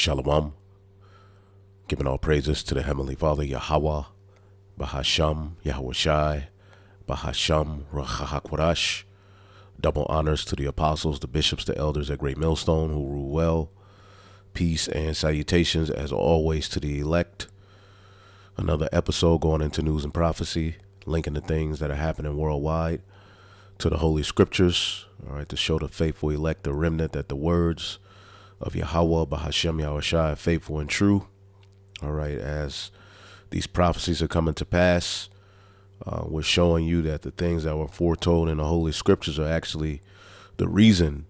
Shalom, giving all praises to the Heavenly Father, Yahweh, Bahasham, Yahushai, Bahasham, Rachahakwarash. Double honors to the apostles, the bishops, the elders at Great Millstone who rule well. Peace and salutations, as always, to the elect. Another episode going into news and prophecy, linking the things that are happening worldwide to the Holy Scriptures, all right, to show the faithful elect, the remnant, that the words of Yahweh, Bahashem, Yahushai are faithful and true. All right, as these prophecies are coming to pass, we're showing you that the things that were foretold in the Holy Scriptures are actually the reason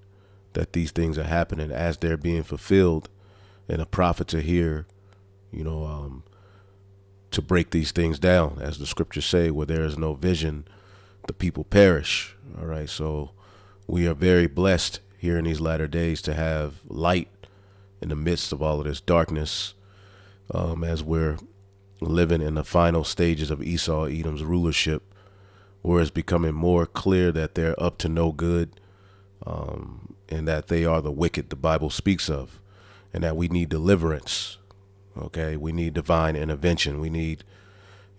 that these things are happening as they're being fulfilled. And the prophets are here, to break these things down. As the Scriptures say, where there is no vision, the people perish. All right, so we are very blessed here in these latter days to have light in the midst of all of this darkness, as we're living in the final stages of Esau, Edom's rulership, where it's becoming more clear that they're up to no good, and that they are the wicked the Bible speaks of, and that we need deliverance. Okay, we need divine intervention. We need,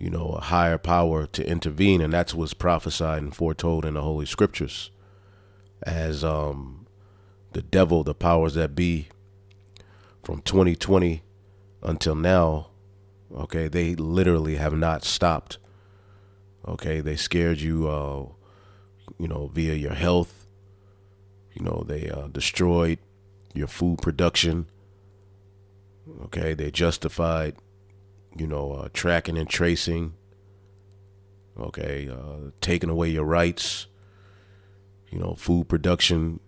a higher power to intervene, and that's what's prophesied and foretold in the Holy Scriptures. As the devil, the powers that be, from 2020 until now, okay, they literally have not stopped. Okay, they scared you, via your health. They destroyed your food production. Okay, they justified, tracking and tracing. Okay, taking away your rights. Food production,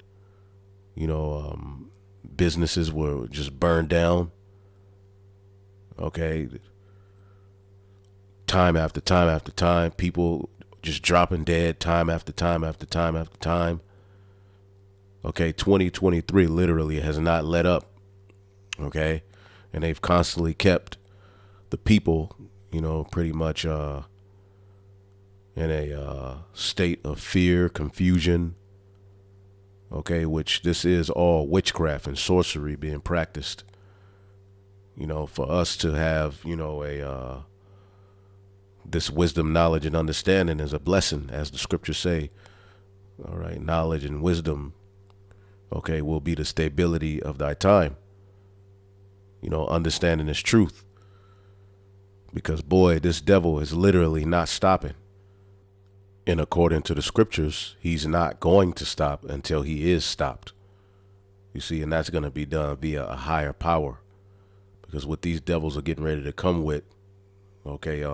businesses were just burned down. Okay. Time after time after time, people just dropping dead time after time after time after time. Okay, 2023 literally has not let up. Okay, and they've constantly kept the people, pretty much in a state of fear, confusion. Okay, which this is all witchcraft and sorcery being practiced. For us to have, this wisdom, knowledge, and understanding is a blessing, as the Scriptures say. All right, knowledge and wisdom, okay, will be the stability of thy time. Understanding is truth. Because, boy, this devil is literally not stopping. And according to the Scriptures, he's not going to stop until he is stopped. You see, and that's going to be done via a higher power. Because what these devils are getting ready to come with, okay,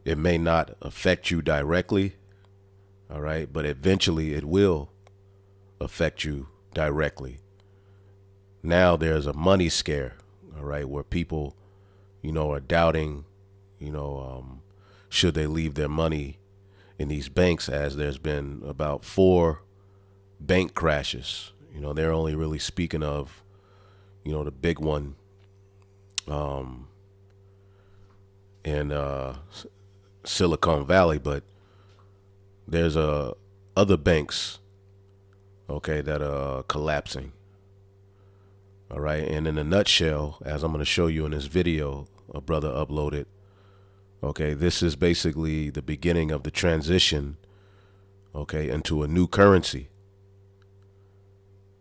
it may not affect you directly, all right, but eventually it will affect you directly. Now there's a money scare, all right, where people, are doubting, should they leave their money in these banks, as there's been about 4 bank crashes. They're only really speaking of, the big one in Silicon Valley, but there's other banks, okay, that are collapsing. All right, and in a nutshell, as I'm going to show you in this video, a brother uploaded, okay, this is basically the beginning of the transition, okay, into a new currency.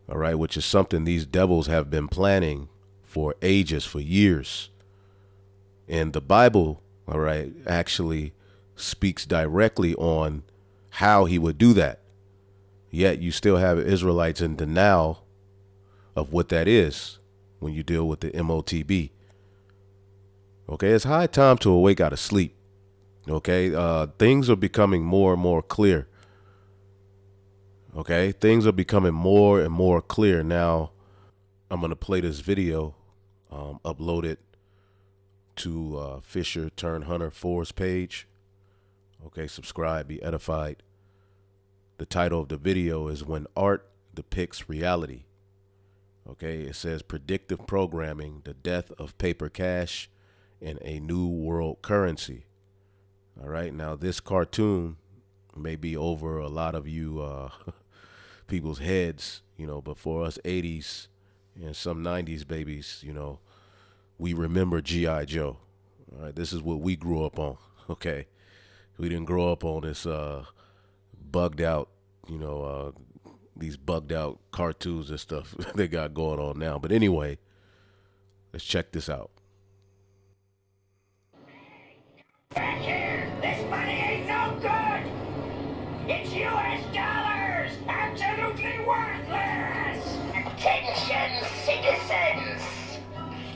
All right, which is something these devils have been planning for ages, for years. And the Bible, all right, actually speaks directly on how he would do that. Yet you still have Israelites in denial of what that is when you deal with the MOTB. Okay, it's high time to awake out of sleep. Okay, things are becoming more and more clear. Okay, things are becoming more and more clear. Now, I'm going to play this video, upload it to Fisher Turn Hunter 4's page. Okay, subscribe, be edified. The title of the video is When Art Depicts Reality. Okay, it says predictive programming, the death of paper cash, and a new world currency. All right, now this cartoon may be over a lot of you people's heads, but for us 80s And some 90s babies, we remember G.I. Joe. All right, this is what we grew up on. Okay. We didn't grow up on this bugged out, these bugged out cartoons and stuff they got going on now. But anyway, let's check this out. Back here! This money ain't no good! It's US dollars! Absolutely worthless! Attention, citizens!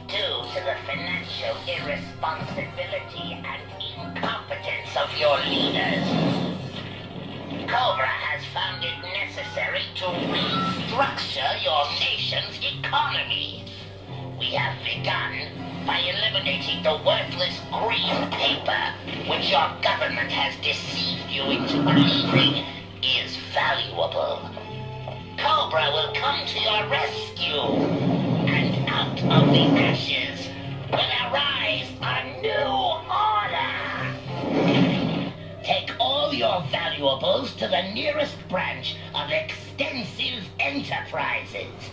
Due to the financial irresponsibility and incompetence of your leaders, Cobra has found it necessary to restructure your nation's economy. We have begun by eliminating the worthless green paper, which your government has deceived you into believing is valuable. Cobra will come to your rescue, and out of the ashes will arise a new order. Take all your valuables to the nearest branch of Extensive Enterprises.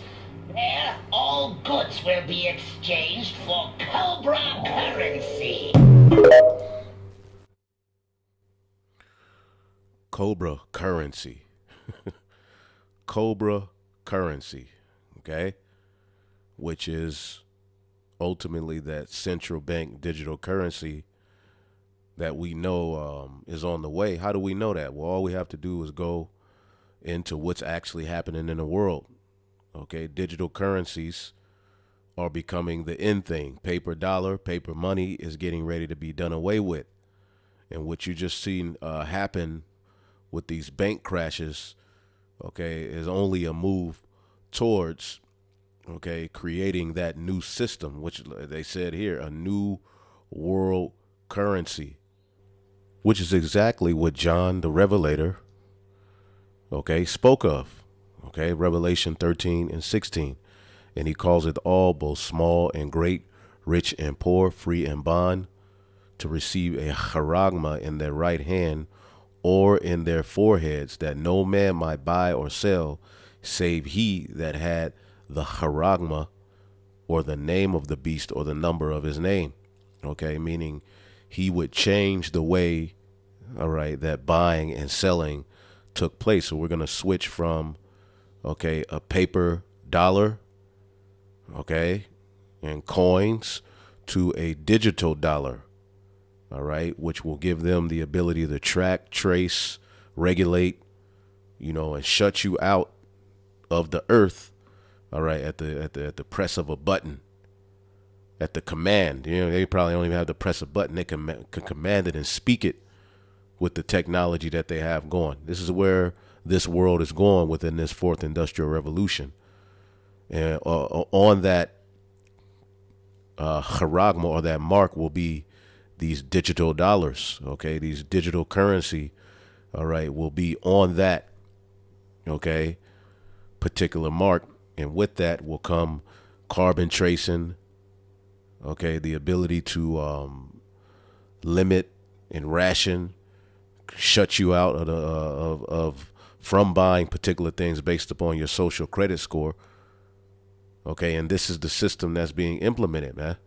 There, all goods will be exchanged for Cobra currency. Cobra currency. Cobra currency. Okay? Which is ultimately that central bank digital currency that we know is on the way. How do we know that? Well, all we have to do is go into what's actually happening in the world. Okay, digital currencies are becoming the in thing. Paper dollar, paper money is getting ready to be done away with. And what you just seen happen with these bank crashes, okay, is only a move towards, okay, creating that new system, which they said here, a new world currency, which is exactly what John the Revelator, okay, spoke of. Okay, Revelation 13 and 16. And he calls it all, both small and great, rich and poor, free and bond, to receive a charagma in their right hand or in their foreheads, that no man might buy or sell, save he that had the charagma, or the name of the beast, or the number of his name. Okay, meaning he would change the way, all right, that buying and selling took place. So we're going to switch from, okay, a paper dollar, okay, and coins, to a digital dollar, all right, which will give them the ability to track, trace, regulate, and shut you out of the earth, all right, at the press of a button, at the command. They probably don't even have to press a button. They can command it and speak it with the technology that they have going. This is where this world is going within this fourth industrial revolution. And on that charagma, or that mark, will be these digital dollars. Okay, these digital currency, all right, will be on that, okay, particular mark. And with that will come carbon tracing, okay, the ability to limit and ration, shut you out of from buying particular things based upon your social credit score. Okay, and this is the system that's being implemented, man.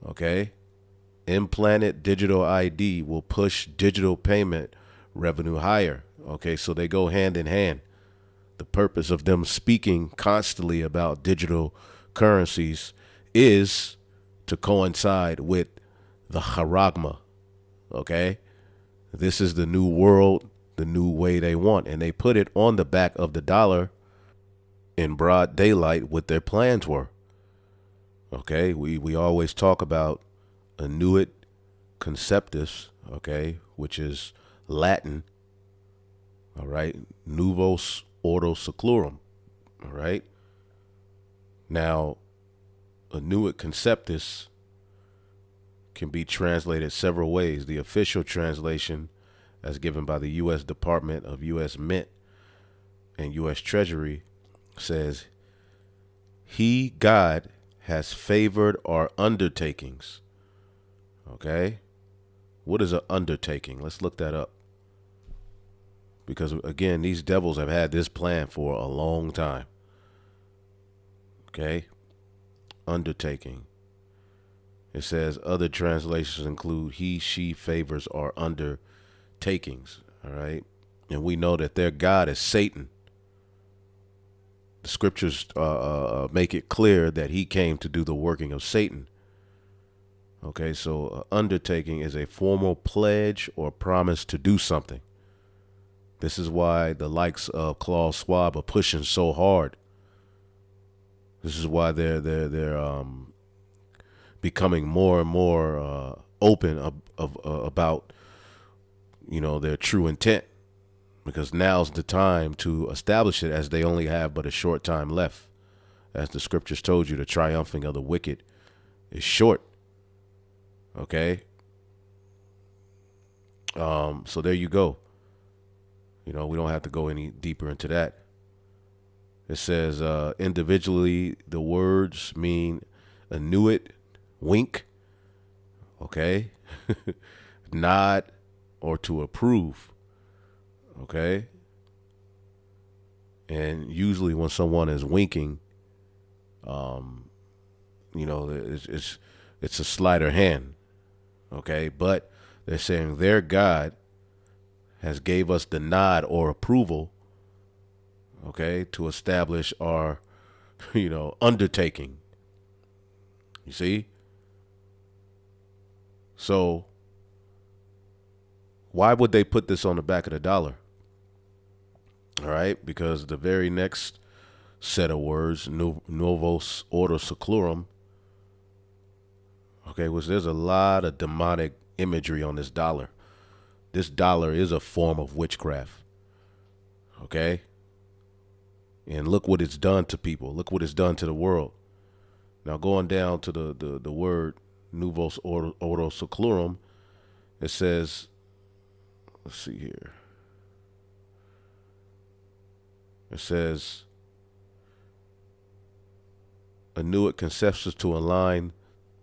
Okay, implanted digital ID will push digital payment revenue higher. Okay, so they go hand in hand. The purpose of them speaking constantly about digital currencies is to coincide with the charagma. Okay, this is the new world, the new way they want, and they put it on the back of the dollar in broad daylight what their plans were. Okay, we always talk about annuit conceptus, okay, which is Latin, all right, novus ordo seclorum, all right. Now, annuit conceptus can be translated several ways. The official translation, as given by the U.S. Department of U.S. Mint and U.S. Treasury, says, he, God, has favored our undertakings. Okay? What is an undertaking? Let's look that up. Because, again, these devils have had this plan for a long time. Okay. Undertaking. It says other translations include he, she, favors, or undertakings. All right. And we know that their God is Satan. The scriptures make it clear that he came to do the working of Satan. Okay, so undertaking is a formal pledge or promise to do something. This is why the likes of Klaus Schwab are pushing so hard. This is why they're becoming more and more open about their true intent, because now's the time to establish it, as they only have but a short time left. As the scriptures told you, the triumphing of the wicked is short. Okay. So there you go. We don't have to go any deeper into that. It says individually, the words mean annuit, wink, okay, nod, or to approve, okay. And usually when someone is winking, it's a sleight of hand, okay. But they're saying their God has gave us the nod or approval, okay, to establish our, undertaking. You see? So why would they put this on the back of the dollar? All right, because the very next set of words, novos ordo seclorum, okay, which there's a lot of demonic imagery on this dollar. This dollar is a form of witchcraft. Okay? And look what it's done to people. Look what it's done to the world. Now going down to the word novos ordo seclorum, it says, let's see here. It says, annuit conceptus to align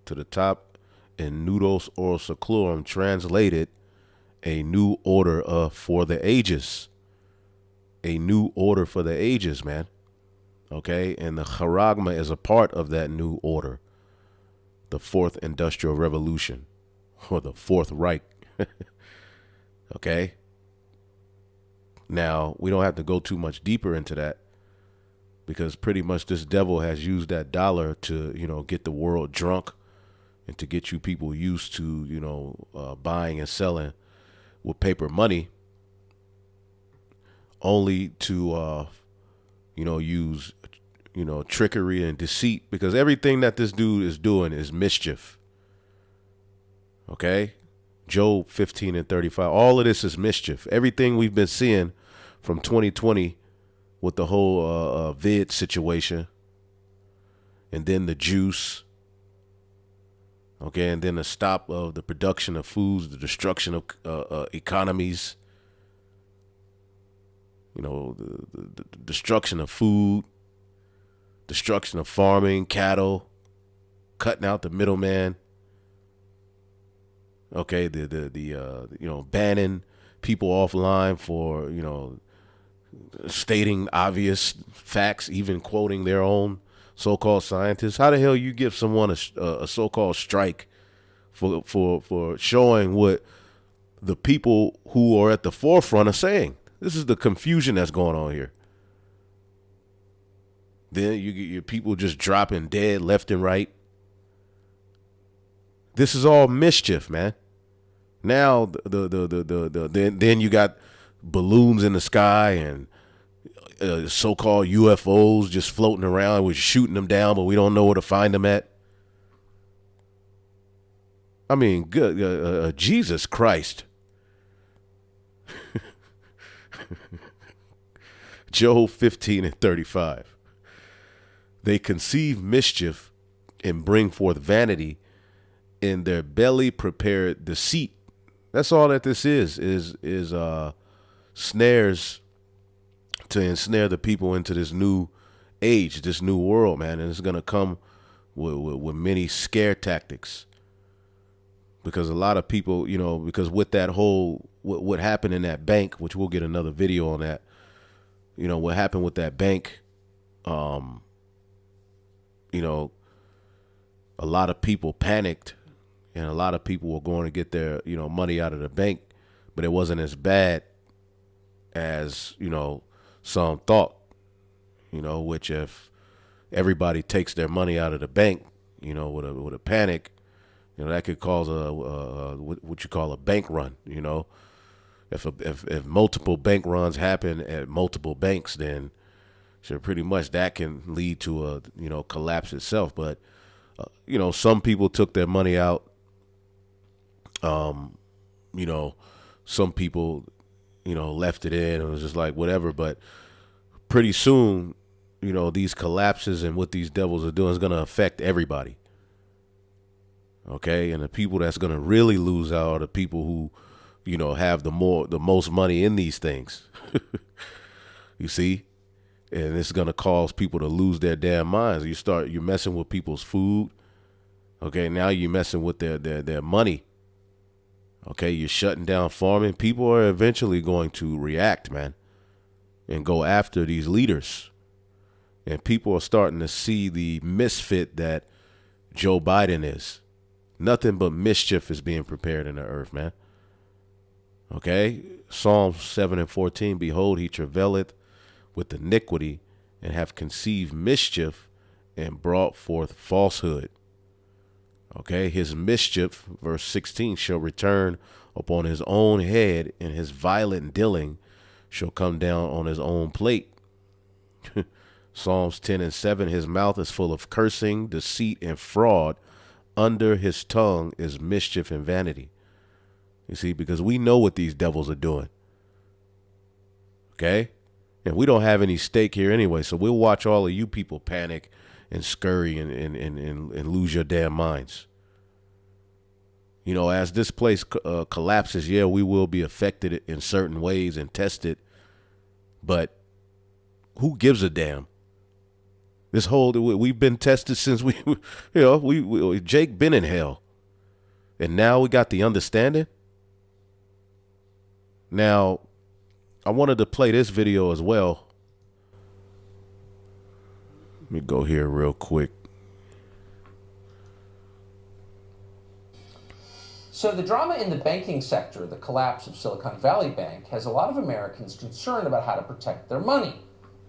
to the top, and nudos ordo seclorum translated a new order for the ages. A new order for the ages, man. Okay, and the charagma is a part of that new order. The fourth industrial revolution, or the Fourth Reich. Okay. Now, we don't have to go too much deeper into that, because pretty much this devil has used that dollar to, get the world drunk and to get you people used to, buying and selling with paper money, only to, use, trickery and deceit, because everything that this dude is doing is mischief. Okay. Job 15:35. All of this is mischief. Everything we've been seeing from 2020 with the whole vid situation, and then the juice. Okay, and then the stop of the production of foods, the destruction of economies. The destruction of food, destruction of farming, cattle, cutting out the middleman. Okay, the banning people offline for, stating obvious facts, even quoting their own so-called scientists. How the hell you give someone a so-called strike for showing what the people who are at the forefront are saying? This is the confusion that's going on here. Then you get your people just dropping dead left and right. This is all mischief, man. Now then you got balloons in the sky and so-called UFOs just floating around. We're shooting them down, but we don't know where to find them at. I mean, good Jesus Christ. Job 15:35. They conceive mischief and bring forth vanity. In their belly prepared deceit. That's all that this is snares to ensnare the people into this new age, this new world, man. And it's going to come with many scare tactics, because a lot of people, because with that whole, what happened in that bank, which we'll get another video on that, what happened with that bank, you know, a lot of people panicked and a lot of people were going to get their, money out of the bank, but it wasn't as bad as, some thought, which if everybody takes their money out of the bank, with a panic, that could cause what you call a bank run, If multiple bank runs happen at multiple banks, then so pretty much that can lead to a collapse itself. But some people took their money out. Some people left it in. It was just like whatever. But pretty soon, these collapses and what these devils are doing is going to affect everybody. Okay, and the people that's going to really lose out are the people who have the most money in these things. You see, and it's going to cause people to lose their damn minds. You're messing with people's food. Okay, now you're messing with their money. Okay, you're shutting down farming. People are eventually going to react, man, and go after these leaders. And people are starting to see the misfit that Joe Biden is. Nothing but mischief is being prepared in the earth, man. Okay, Psalms 7:14, behold, he travaileth with iniquity and have conceived mischief and brought forth falsehood. Okay, his mischief, verse 16, shall return upon his own head, and his violent dealing shall come down on his own plate. Psalms 10:7, his mouth is full of cursing, deceit, and fraud. Under his tongue is mischief and vanity. You see, because we know what these devils are doing. Okay? And we don't have any stake here anyway, so we'll watch all of you people panic and scurry and lose your damn minds. As this place collapses, yeah, we will be affected in certain ways and tested, but who gives a damn? We've been tested since Jake been in hell, and now we got the understanding. Now, I wanted to play this video as well. Let me go here real quick. So the drama in the banking sector, the collapse of Silicon Valley Bank, has a lot of Americans concerned about how to protect their money.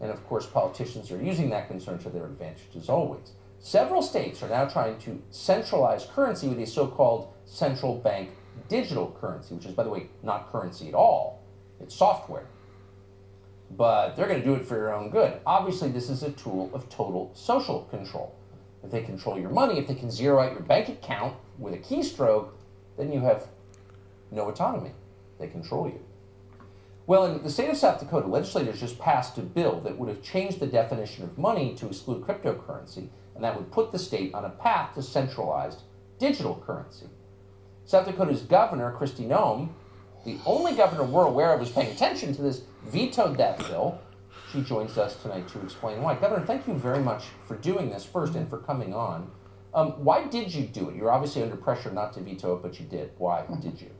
And of course, politicians are using that concern to their advantage as always. Several states are now trying to centralize currency with a so-called central bank digital currency, which is, by the way, not currency at all. It's software. But they're going to do it for your own good. Obviously, this is a tool of total social control. If they control your money, if they can zero out your bank account with a keystroke, then you have no autonomy. They control you. Well, in the state of South Dakota, legislators just passed a bill that would have changed the definition of money to exclude cryptocurrency, and that would put the state on a path to centralized digital currency. South Dakota's governor, Kristi Noem, the only governor we're aware of who's paying attention to this, vetoed that bill. She joins us tonight to explain why. Governor, thank you very much for doing this first and for coming on. Why did you do it? You're obviously under pressure not to veto it, but you did. Why did you?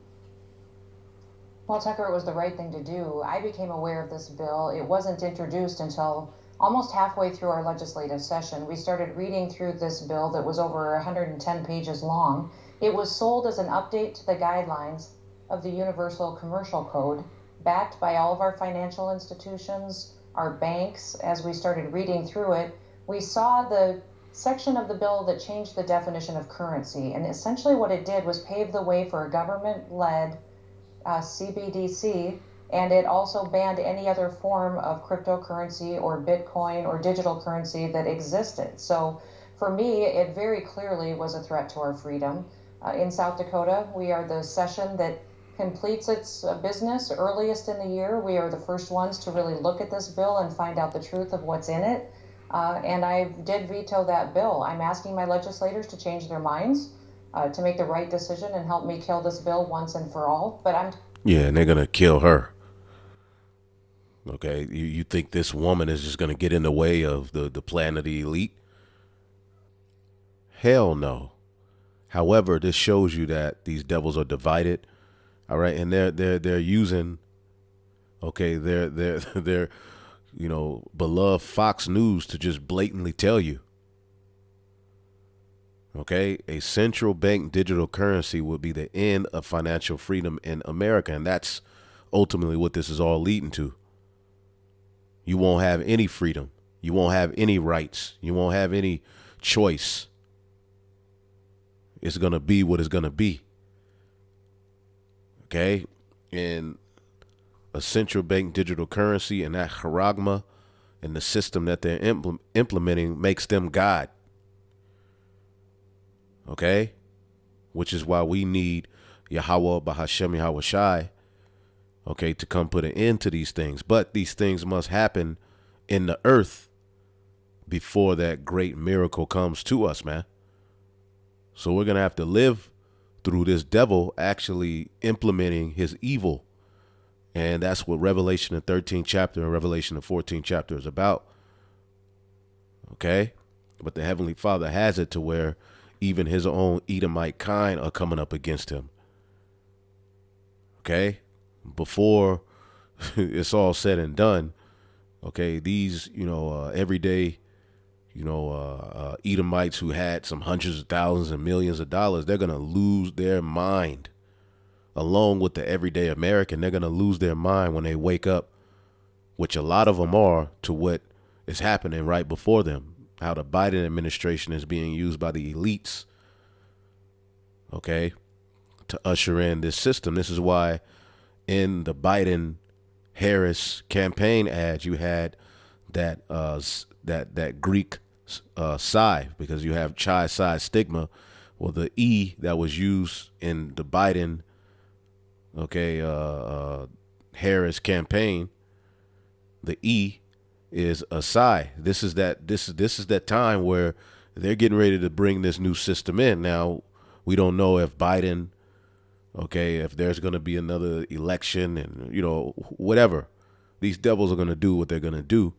Well, Tucker, it was the right thing to do. I became aware of this bill. It wasn't introduced until almost halfway through our legislative session. We started reading through this bill that was over 110 pages long. It was sold as an update to the guidelines of the Universal Commercial Code, backed by all of our financial institutions, our banks. As we started reading through it, we saw the section of the bill that changed the definition of currency. And essentially what it did was pave the way for a government-led CBDC, and it also banned any other form of cryptocurrency or Bitcoin or digital currency that existed. So for me, it very clearly was a threat to our freedom. In South Dakota, we are the session that completes its business earliest in the year. We are the first ones to really look at this bill and find out the truth of what's in it. And I did veto that bill. I'm asking my legislators to change their minds, to make the right decision and help me kill this bill once and for all. Yeah, and they're going to kill her. Okay, you think this woman is just going to get in the way of the plan of the elite? Hell no. However, this shows you that these devils are divided. All right, and they're using, okay, their beloved Fox News to just blatantly tell you, Okay, a central bank digital currency would be the end of financial freedom in America, and that's ultimately what this is all leading to. You won't have any freedom. You won't have any rights. You won't have any choice. It's going to be what it's going to be. Okay, and a central bank digital currency and that charagma and the system that they're implementing makes them God. Okay, which is why we need Yahweh Bahashem Yahweh Shai, okay, to come put an end to these things. But these things must happen in the earth before that great miracle comes to us, man. So we're going to have to live through this devil actually implementing his evil. And that's what Revelation, the 13th chapter, and Revelation, the 14th chapter is about. Okay, but the Heavenly Father has it to where even his own Edomite kind are coming up against him. Okay, before it's all said and done, okay, these, everyday, Edomites who had some hundreds of thousands and millions of dollars, they're going to lose their mind. Along with the everyday American, they're going to lose their mind when they wake up, which a lot of them are, to what is happening right before them. How the Biden administration is being used by the elites, okay, to usher in this system. This is why in the Biden-Harris campaign ads, you had that that Greek psi, because you have chi psi stigma. Well, the E that was used in the Biden, Harris campaign, the E is a psi. This is that time where they're getting ready to bring this new system in. Now, we don't know if Biden, if there's going to be another election and, whatever. These devils are going to do what they're going to do.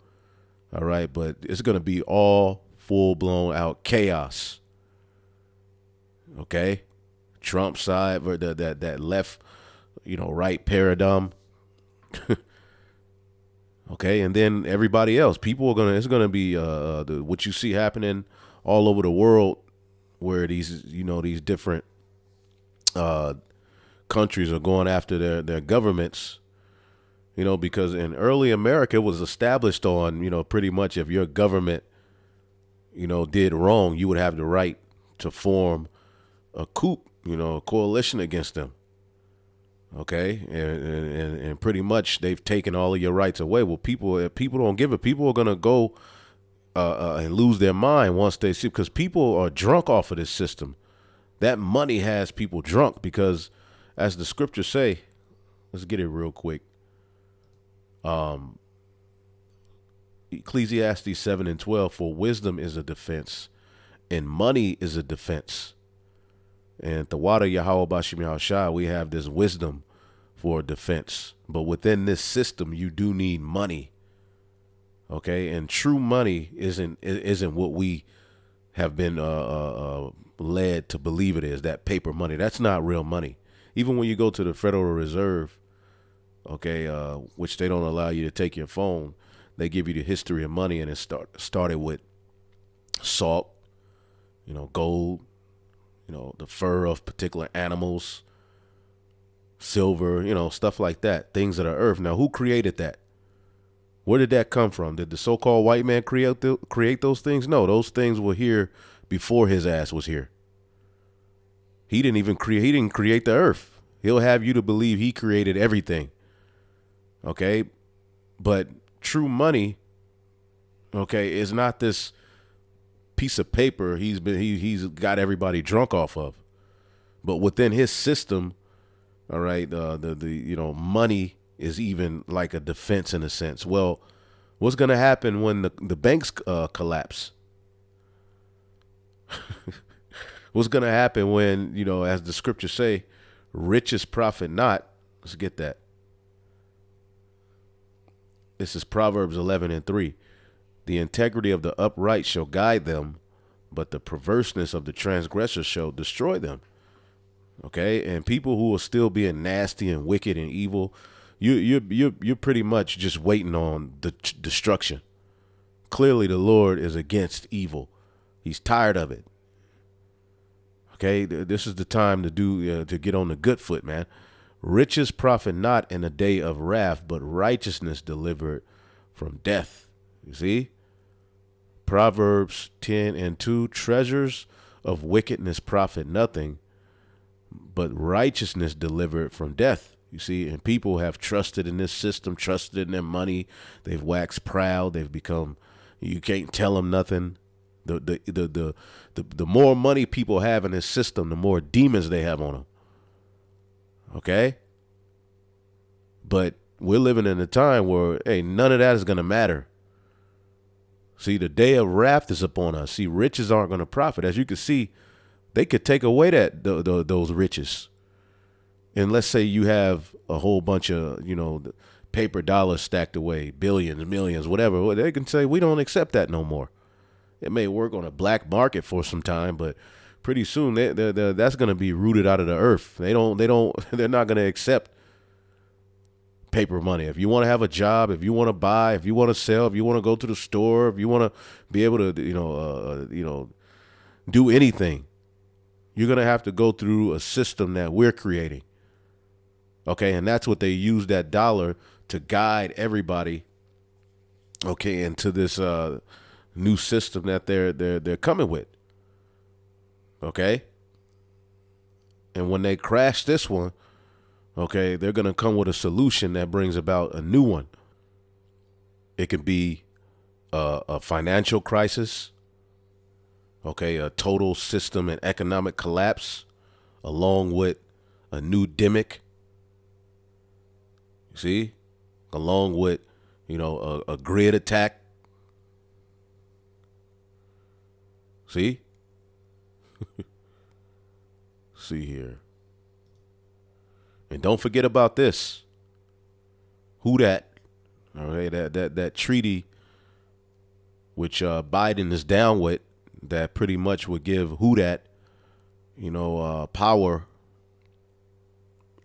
All right. But it's going to be all full blown out chaos. Okay. Trump side, that left, right paradigm. Okay, and then everybody else, it's gonna be what you see happening all over the world, where these different countries are going after their governments, because in early America it was established on, pretty much if your government, did wrong, you would have the right to form a coup, a coalition against them. Okay, and pretty much they've taken all of your rights away. Well, if people don't give it, people are gonna go and lose their mind once they see, because people are drunk off of this system. That money has people drunk because, as the scriptures say, let's get it real quick. Ecclesiastes 7:12, for wisdom is a defense, and money is a defense. And the water Yahweh Bashim Yahushua, we have this wisdom for defense. But within this system, you do need money. Okay, and true money isn't what we have been led to believe it is. That paper money, that's not real money. Even when you go to the Federal Reserve, which they don't allow you to take your phone, they give you the history of money, and it started with salt, gold, the fur of particular animals, silver, stuff like that, things that are earth. Now, who created that? Where did that come from? Did the so-called white man create those things? No, those things were here before his ass was here. He didn't create the earth. He'll have you to believe he created everything. Okay? But true money, is not this piece of paper he's got everybody drunk off of. But within his system, all right, the money is even like a defense in a sense. Well, what's going to happen when the banks collapse? What's going to happen when, as the scriptures say, riches profit not? Let's get that. This is Proverbs 11:3. The integrity of the upright shall guide them, but the perverseness of the transgressor shall destroy them. Okay, and people who are still being nasty and wicked and evil, you're pretty much just waiting on the destruction. Clearly, the Lord is against evil. He's tired of it. Okay, this is the time to to get on the good foot, man. Riches profit not in a day of wrath, but righteousness delivered from death. You see? Proverbs 10:2, treasures of wickedness profit nothing, but righteousness delivered from death. You see, and people have trusted in this system, trusted in their money. They've waxed proud. They've become, you can't tell them nothing. The more money people have in this system, the more demons they have on them. Okay? But we're living in a time where, hey, none of that is going to matter. See, the day of wrath is upon us. See, riches aren't going to profit. As you can see, they could take away those riches. And let's say you have a whole bunch of, paper dollars stacked away, billions, millions, whatever. Well, they can say, we don't accept that no more. It may work on a black market for some time, but pretty soon that's going to be rooted out of the earth. They're not going to accept paper money. If you want to have a job, if you want to buy, if you want to sell, if you want to go to the store, if you want to be able to, do anything, you're going to have to go through a system that we're creating. Okay. And that's what they use that dollar to guide everybody. Okay. Into this, new system that they're coming with. Okay. And when they crash this one, okay, they're going to come with a solution that brings about a new one. It could be a financial crisis. Okay. A total system and economic collapse along with a new Dimmick. See, along with, a grid attack. See? See here. And don't forget about this. Who that? All right, that treaty which Biden is down with, that pretty much would give who that, power,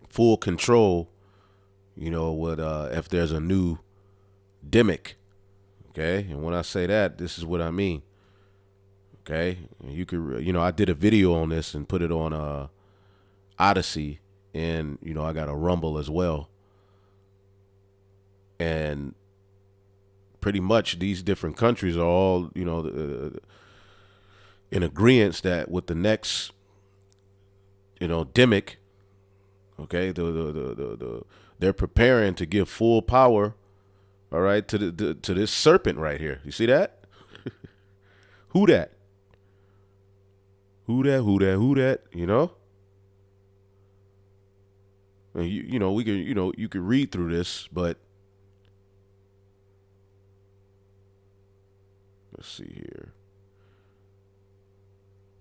full control, with if there's a new Dimmick. Okay? And when I say that, this is what I mean. Okay, you could, I did a video on this and put it on Odyssey, and I got a Rumble as well. And pretty much these different countries are all, in agreement that with the next, Dimmick, okay, they're preparing to give full power, all right, to this serpent right here. You see that? Who that? Who that, And we can, you can read through this, but let's see here.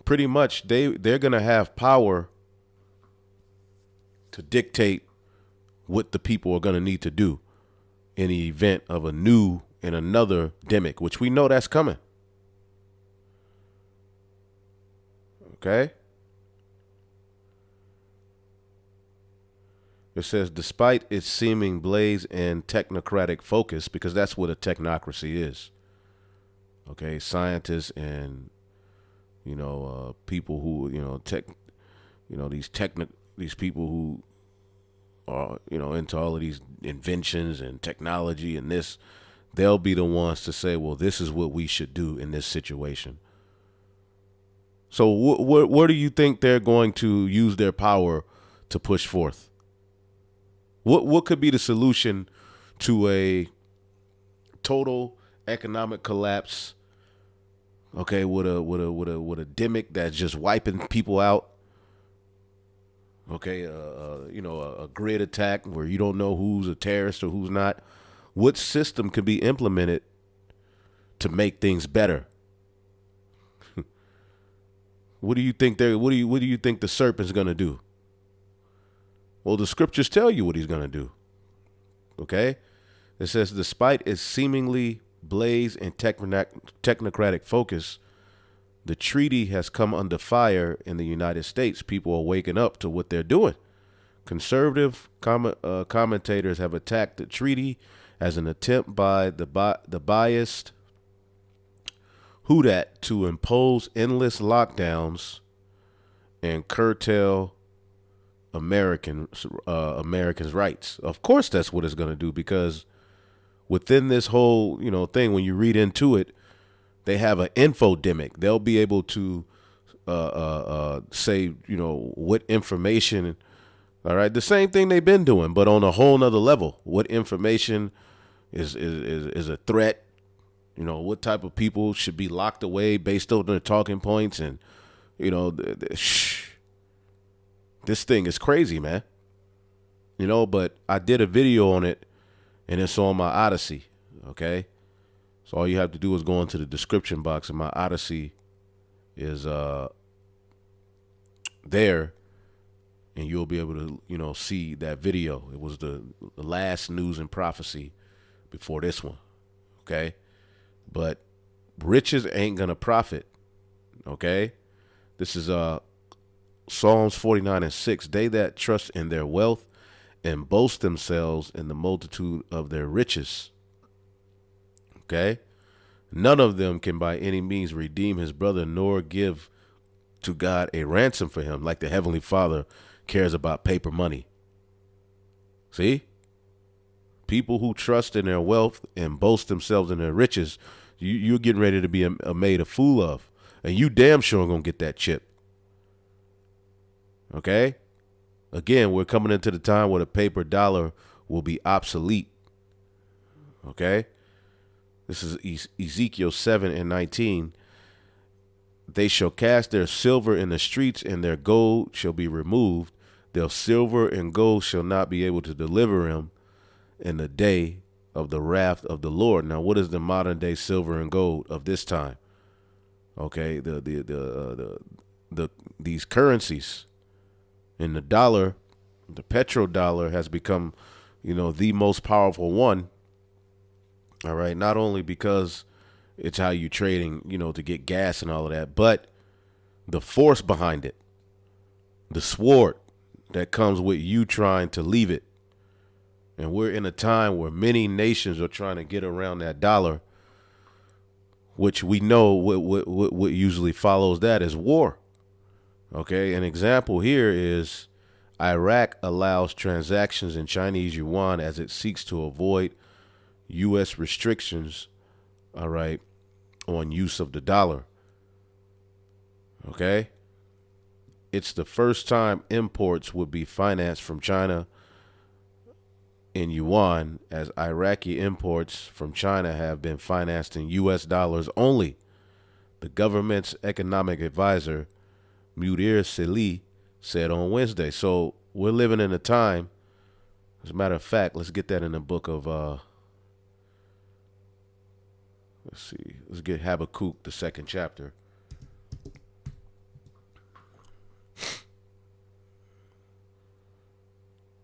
Pretty much they're going to have power to dictate what the people are going to need to do in the event of a new and another Dimmick, which we know that's coming. Okay. It says, despite its seeming blaze and technocratic focus, because that's what a technocracy is. Okay. Scientists and, people who, these people who are, into all of these inventions and technology and this, they'll be the ones to say, well, this is what we should do in this situation. So where do you think they're going to use their power to push forth? What could be the solution to a total economic collapse? Okay, with a Dimmick that's just wiping people out. Okay, a grid attack where you don't know who's a terrorist or who's not. What system can be implemented to make things better? What do you think what do you think the serpent's going to do? Well, the scriptures tell you what he's going to do. Okay? It says, despite its seemingly blaze and technocratic focus, the treaty has come under fire in the United States. People are waking up to what they're doing. Conservative commentators have attacked the treaty as an attempt by the biased who that to impose endless lockdowns and curtail Americans' rights. Of course, that's what it's going to do, because within this whole, thing, when you read into it, they have an infodemic. They'll be able to say, what information. All right, the same thing they've been doing, but on a whole nother level. What information is a threat? What type of people should be locked away based on their talking points, and this thing is crazy, man. But I did a video on it, and it's on my Odyssey. Okay, so all you have to do is go into the description box, and my Odyssey is there, and you'll be able to see that video. It was the last news and prophecy before this one. Okay, but riches ain't gonna profit. Okay, this is Psalms 49:6. They that trust in their wealth and boast themselves in the multitude of their riches. Okay, none of them can by any means redeem his brother, nor give to God a ransom for him, like the Heavenly Father cares about paper money. See? People who trust in their wealth and boast themselves in their riches, you're getting ready to be made a fool of. And you damn sure going to get that chip. Okay? Again, we're coming into the time where the paper dollar will be obsolete. Okay? This is Ezekiel 7:19. They shall cast their silver in the streets, and their gold shall be removed. Their silver and gold shall not be able to deliver them in the day of the wrath of the Lord. Now, what is the modern day silver and gold of this time? Okay, these currencies, and the dollar, the petrodollar has become, the most powerful one. All right, not only because it's how you trading, to get gas and all of that, but the force behind it, the sword that comes with you trying to leave it. And we're in a time where many nations are trying to get around that dollar, which we know what usually follows that is war. Okay, an example here is Iraq allows transactions in Chinese yuan as it seeks to avoid U.S. restrictions, all right, on use of the dollar. Okay, it's the first time imports would be financed from China in yuan, as Iraqi imports from China have been financed in U.S. dollars only. The government's economic advisor, Mudir Salih, said on Wednesday. So we're living in a time, as a matter of fact, let's get that in the book of, let's get Habakkuk, the 2nd chapter.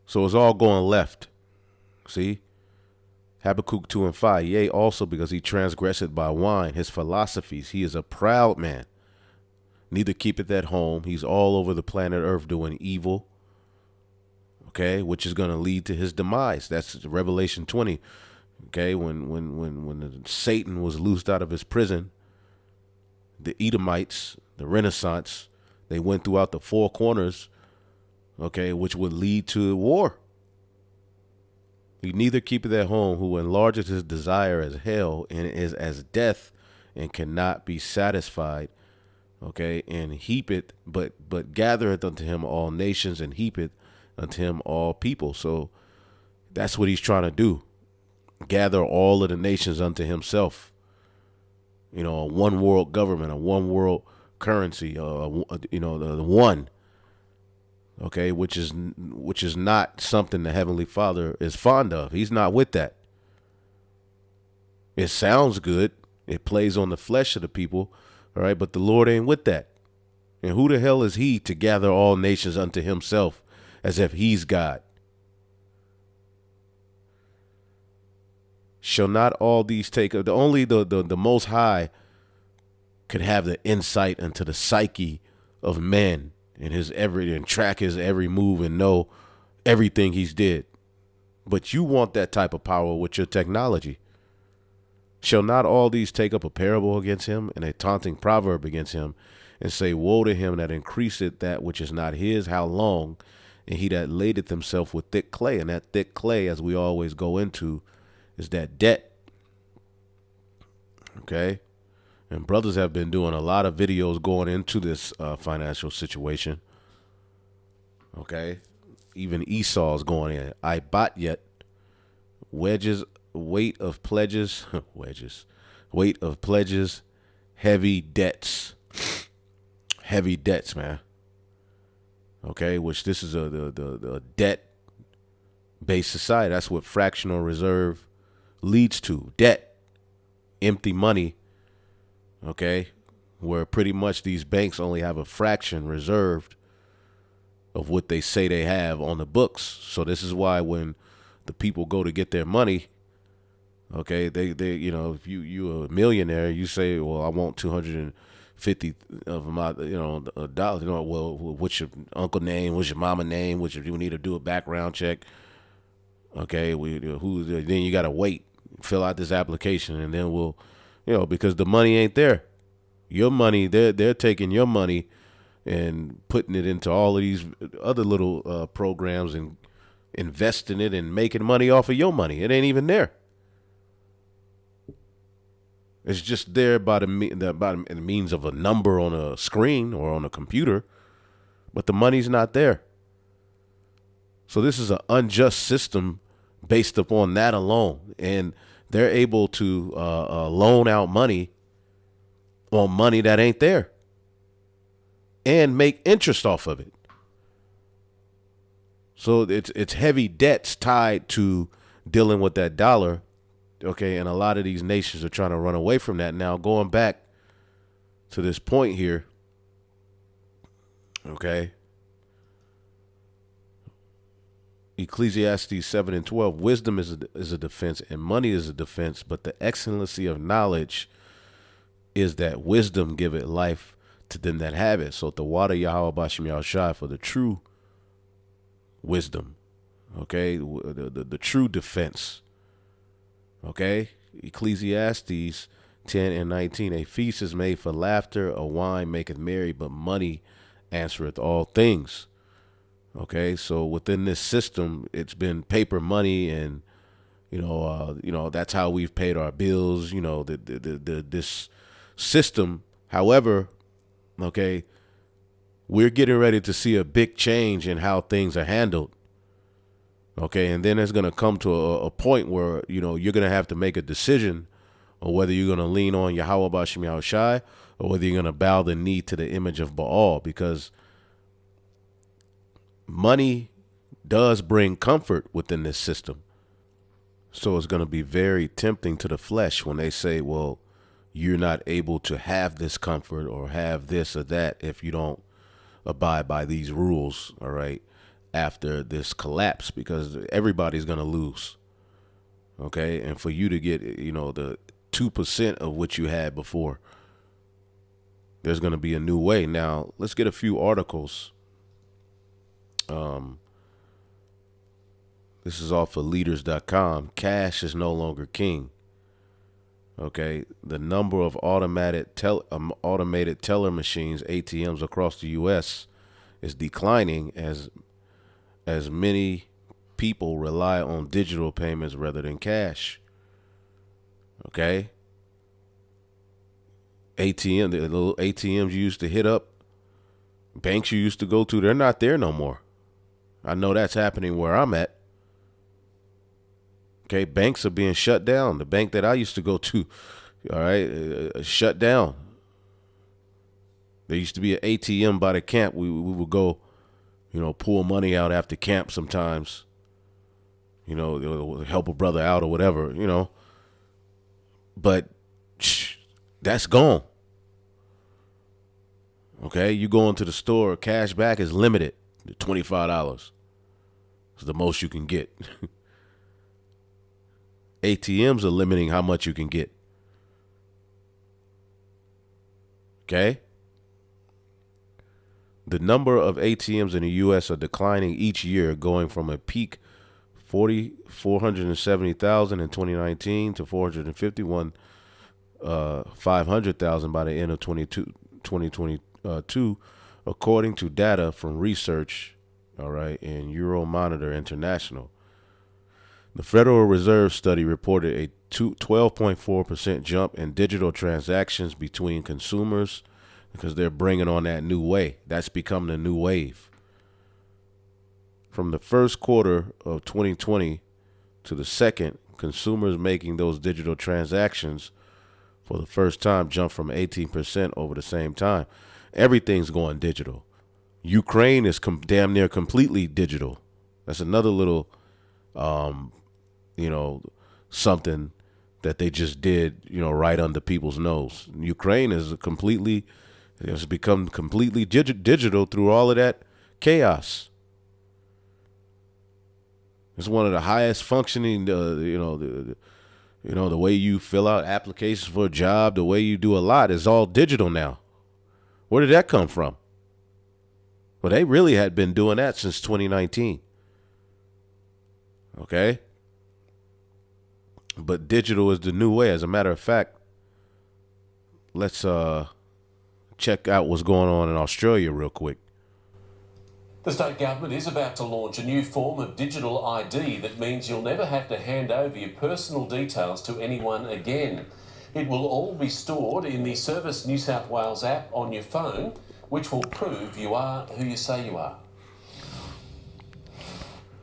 So it's all going left. See? Habakkuk 2:5. Yea, also because he transgresseth by wine, his philosophies. He is a proud man. Neither keepeth at home. He's all over the planet Earth doing evil. Okay, which is going to lead to his demise. That's Revelation 20. Okay, when Satan was loosed out of his prison, the Edomites, the Renaissance, they went throughout the four corners, okay, which would lead to war. He neither keepeth at home, who enlargeth his desire as hell, and is as death, and cannot be satisfied. Okay, and heapeth, but gathereth unto him all nations, and heapeth unto him all people. So that's what he's trying to do. Gather all of the nations unto himself. A one world government, a one world currency, the one. Okay, which is not something the Heavenly Father is fond of. He's not with that. It sounds good. It plays on the flesh of the people. All right, but the Lord ain't with that. And who the hell is he to gather all nations unto himself as if he's God? Shall not all these take only the Most High could have the insight into the psyche of man and track his every move and know everything he's did. But you want that type of power with your technology. Shall not all these take up a parable against him and a taunting proverb against him, and say, woe to him that increaseth that which is not his, how long? And he that ladeth himself with thick clay. And that thick clay, as we always go into, is that debt. Okay? And brothers have been doing a lot of videos going into this financial situation. Okay? Even Esau's going in. I bought yet wedges, weight of pledges, weight of pledges, heavy debts. Heavy debts, man. Okay, which this is the debt-based society. That's what fractional reserve leads to. Debt, empty money. Okay, where pretty much these banks only have a fraction reserved of what they say they have on the books. So this is why when the people go to get their money, okay, they you know, if you a millionaire, you say, well, I want 250 of my, dollars. You know, well, what's your uncle name? What's your mama name? You need to do a background check. Okay, then you got to wait, fill out this application, and then we'll, because the money ain't there. Your money, they're taking your money and putting it into all of these other little programs and investing it and making money off of your money. It ain't even there. It's just there by the means of a number on a screen or on a computer, but the money's not there. So this is an unjust system based upon that alone, and they're able to loan out money on money that ain't there and make interest off of it. So it's heavy debts tied to dealing with that dollar. Okay, and a lot of these nations are trying to run away from that. Now, going back to this point here, okay, Ecclesiastes 7:12, wisdom is a defense and money is a defense, but the excellency of knowledge is that wisdom giveth life to them that have it. So the water Yahweh Bashim Yahushai for the true wisdom, okay, the true defense. Okay, Ecclesiastes 10:19, a feast is made for laughter, a wine maketh merry, but money answereth all things. Okay, so within this system, it's been paper money, and that's how we've paid our bills. This system. However, okay, we're getting ready to see a big change in how things are handled. Okay, and then it's going to come to a point where, you're going to have to make a decision on whether you're going to lean on Yahweh Bashim Yahushai or whether you're going to bow the knee to the image of Baal, because money does bring comfort within this system. So it's going to be very tempting to the flesh when they say, well, you're not able to have this comfort or have this or that if you don't abide by these rules, all right, after this collapse, because everybody's going to lose. Okay, and for you to get, the 2% of what you had before, there's going to be a new way. Now, let's get a few articles. This is off of leaders.com. Cash is no longer king. Okay, the number of automated teller machines, ATMs, across the U.S. is declining as many people rely on digital payments rather than cash. Okay, the little ATMs you used to hit up, banks you used to go to, they're not there no more. I know that's happening where I'm at. Okay, banks are being shut down. The bank that I used to go to, all right, shut down. There used to be an ATM by the camp. We would go, pull money out after camp sometimes. Help a brother out or whatever, But that's gone. Okay, you go into the store, cash back is limited to $25. It's the most you can get. ATMs are limiting how much you can get. Okay? The number of ATMs in the U.S. are declining each year, going from a peak 470,000 in 2019 to 500,000 by the end of 2022 2022, according to data from research, all right, in Euromonitor International. The Federal Reserve study reported a 12.4% jump in digital transactions between consumers because they're bringing on that new way. That's become the new wave. From the first quarter of 2020 to the second, consumers making those digital transactions for the first time jumped from 18% over the same time. Everything's going digital. Ukraine is damn near completely digital. That's another little, something that they just did, right under people's nose. Ukraine has become completely digital through all of that chaos. It's one of the highest functioning, the way you fill out applications for a job, the way you do a lot is all digital now. Where did that come from? Well, they really had been doing that since 2019. Okay? But digital is the new way. As a matter of fact, let's check out what's going on in Australia real quick. The state government is about to launch a new form of digital ID that means you'll never have to hand over your personal details to anyone again. It will all be stored in the Service New South Wales app on your phone, which will prove you are who you say you are.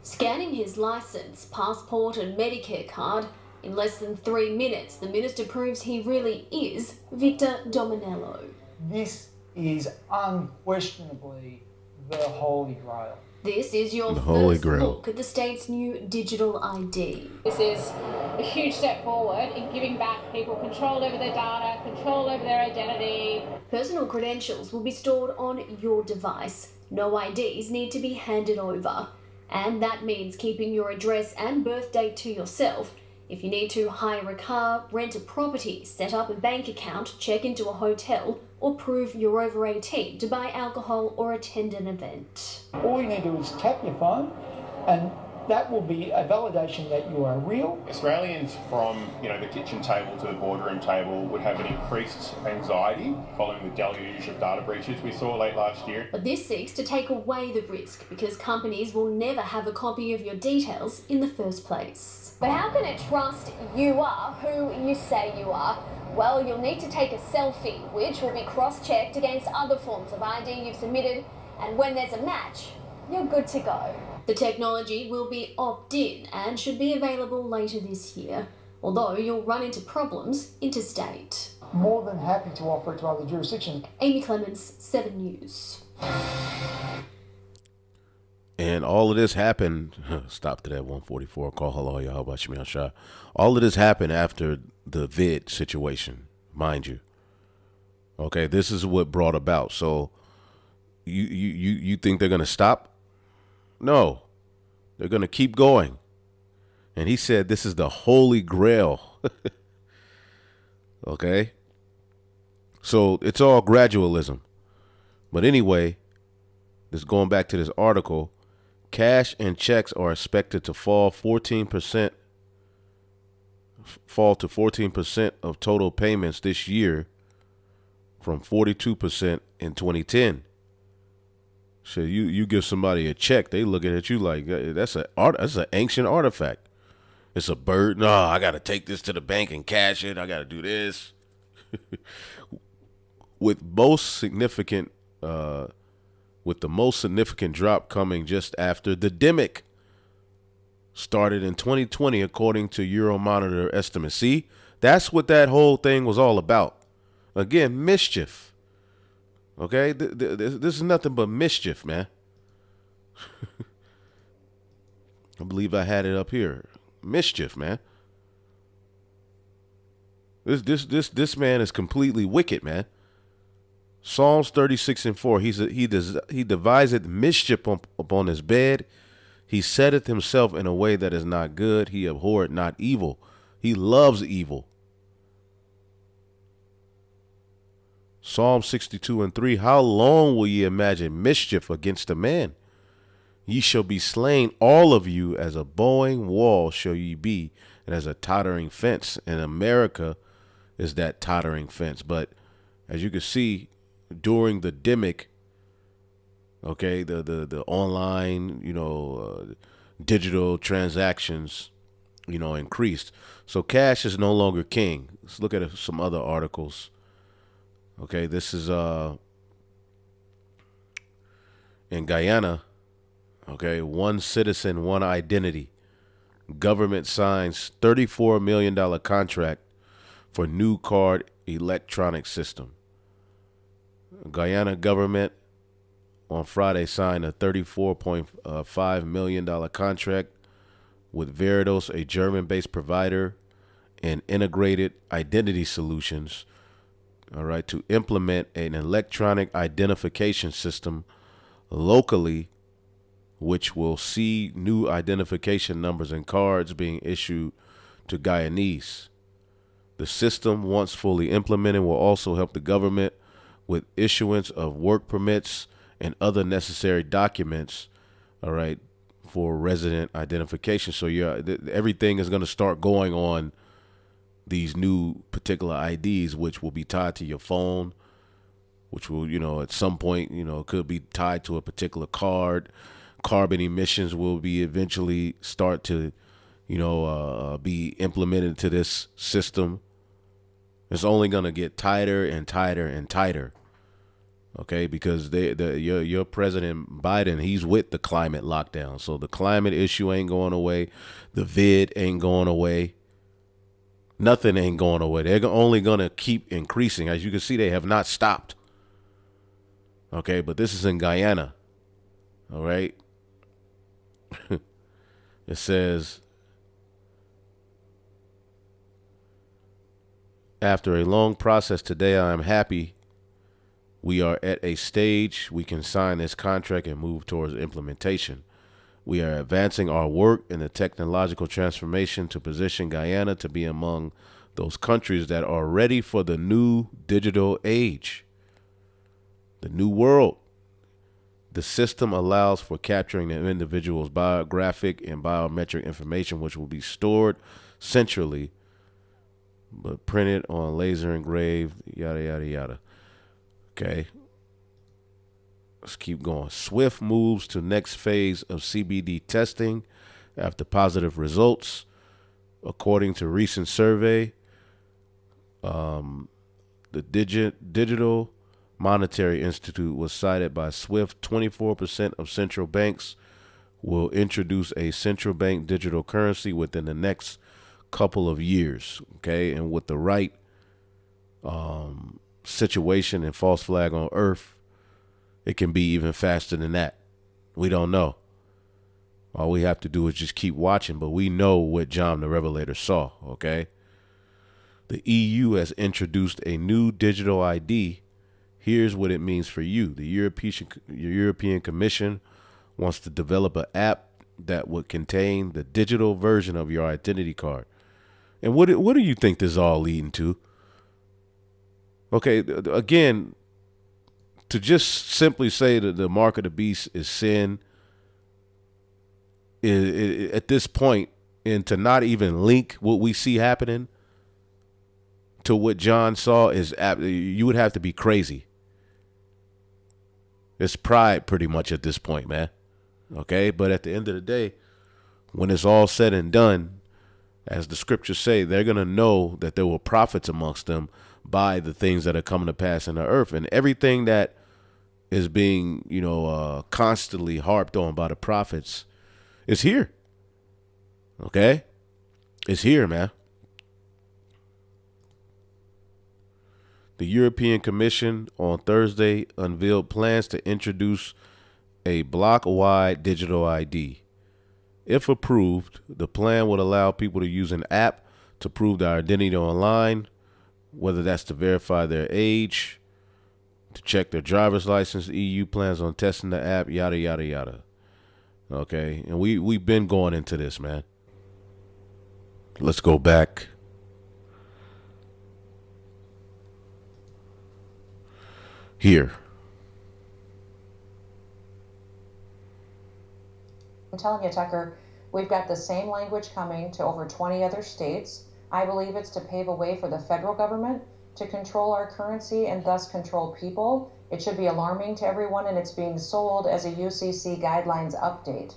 Scanning his licence, passport and Medicare card, in less than 3 minutes, the minister proves he really is Victor Dominello. This is unquestionably the Holy Grail. This is your Holy first Grail. look at the state's new digital ID. This is a huge step forward in giving back people control over their data, control over their identity. Personal credentials will be stored on your device. No IDs need to be handed over. And that means keeping your address and birth date to yourself. If you need to hire a car, rent a property, set up a bank account, check into a hotel, or prove you're over 18 to buy alcohol or attend an event. All you need to do is tap your phone, and that will be a validation that you are real. Australians from the kitchen table to the boardroom table would have an increased anxiety following the deluge of data breaches we saw late last year. But this seeks to take away the risk because companies will never have a copy of your details in the first place. But how can it trust you are who you say you are? Well, you'll need to take a selfie, which will be cross-checked against other forms of ID you've submitted, and when there's a match, you're good to go. The technology will be opt-in and should be available later this year, although you'll run into problems interstate. More than happy to offer it to other jurisdictions. Amy Clements, 7 News. And all of this happened, stopped at that 144, call hello, y'all, about Shemil Shah. All of this happened after the vid situation, mind you. Okay, this is what brought about. So you think they're going to stop? No, they're going to keep going. And he said this is the Holy Grail. Okay? So it's all gradualism. But anyway, just going back to this article, cash and checks are expected to fall to 14% of total payments this year from 42% in 2010. So you give somebody a check, they looking at you like that's an ancient artifact. It's a bird. No, I got to take this to the bank and cash it. I got to do this. With the most significant drop coming just after the Dimmick started in 2020, according to Euromonitor estimates. See, that's what that whole thing was all about. Again, mischief. Okay, this is nothing but mischief, man. I believe I had it up here. Mischief, man. This man is completely wicked, man. Psalms 36:4. He deviseth mischief upon his bed. He setteth himself in a way that is not good. He abhorreth not evil. He loves evil. Psalm 62:3. How long will ye imagine mischief against a man? Ye shall be slain, all of you, as a bowing wall shall ye be, and as a tottering fence. And America is that tottering fence. But as you can see, during the Dimmick, okay, the online, digital transactions, increased. So cash is no longer king. Let's look at some other articles. Okay, this is in Guyana. Okay, one citizen, one identity. Government signs $34 million contract for new card electronic system. Guyana government on Friday signed a $34.5 million contract with Veridos, a German-based provider and integrated identity solutions, all right, to implement an electronic identification system locally, which will see new identification numbers and cards being issued to Guyanese. The system, once fully implemented, will also help the government with issuance of work permits and other necessary documents, all right, for resident identification. So everything is going to start going on these new particular IDs, which will be tied to your phone, which will, at some point, could be tied to a particular card. Carbon emissions will be eventually start to, be implemented to this system. It's only going to get tighter and tighter and tighter. Okay, because your President Biden, he's with the climate lockdown. So the climate issue ain't going away. The vid ain't going away. Nothing ain't going away. They're only going to keep increasing. As you can see, they have not stopped. Okay, but this is in Guyana. All right. It says, after a long process today, I am happy we are at a stage we can sign this contract and move towards implementation. We are advancing our work in the technological transformation to position Guyana to be among those countries that are ready for the new digital age, the new world. The system allows for capturing an individual's biographic and biometric information, which will be stored centrally, but printed on laser engraved, yada, yada, yada. Okay. Let's keep going. Swift moves to next phase of CBD testing after positive results. According to recent survey, the Digital Monetary Institute was cited by Swift. 24% of central banks will introduce a central bank digital currency within the next couple of years. Okay. And with the right situation and false flag on earth, it can be even faster than that. We don't know. All we have to do is just keep watching, but we know what John the Revelator saw. Okay. The EU has introduced a new digital ID. Here's what it means for you. The European Commission wants to develop an app that would contain the digital version of your identity card. And what do you think this is all leading to? Okay, again, to just simply say that the mark of the beast is sin at this point, and to not even link what we see happening to what John saw, you would have to be crazy. It's pride pretty much at this point, man. Okay, but at the end of the day, when it's all said and done, as the scriptures say, they're going to know that there were prophets amongst them by the things that are coming to pass in the earth. And everything that is being, constantly harped on by the prophets is here. Okay? It's here, man. The European Commission on Thursday unveiled plans to introduce a block-wide digital ID. If approved, the plan would allow people to use an app to prove their identity online, whether that's to verify their age, to check their driver's license. The EU plans on testing the app, yada, yada, yada. Okay, and we've been going into this, man. Let's go back. Here. I'm telling you, Tucker, we've got the same language coming to over 20 other states. I believe it's to pave a way for the federal government to control our currency and thus control people. It should be alarming to everyone, and it's being sold as a UCC guidelines update.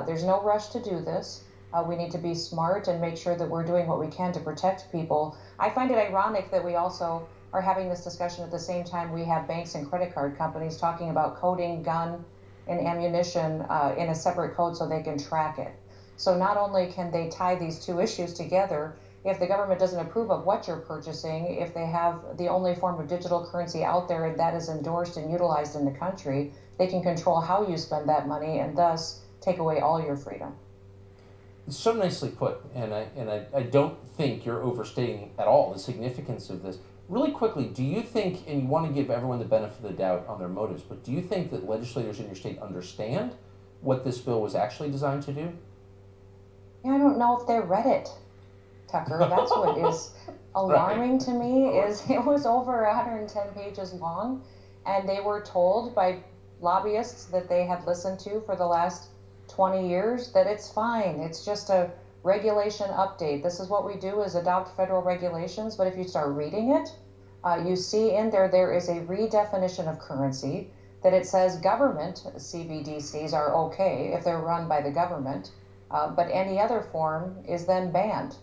There's no rush to do this. We need to be smart and make sure that we're doing what we can to protect people. I find it ironic that we also are having this discussion at the same time we have banks and credit card companies talking about coding gun and ammunition in a separate code so they can track it. So not only can they tie these two issues together, if the government doesn't approve of what you're purchasing, if they have the only form of digital currency out there and that is endorsed and utilized in the country, they can control how you spend that money and thus take away all your freedom. It's so nicely put, and I don't think you're overstating at all the significance of this. Really quickly, do you think, and you want to give everyone the benefit of the doubt on their motives, but do you think that legislators in your state understand what this bill was actually designed to do? Yeah, I don't know if they read it, Tucker. That's what is alarming to me, is it was over 110 pages long, and they were told by lobbyists that they had listened to for the last 20 years that it's fine. It's just a regulation update. This is what we do, is adopt federal regulations. But if you start reading it, you see in there is a redefinition of currency, that it says government CBDCs are okay if they're run by the government, but any other form is then banned.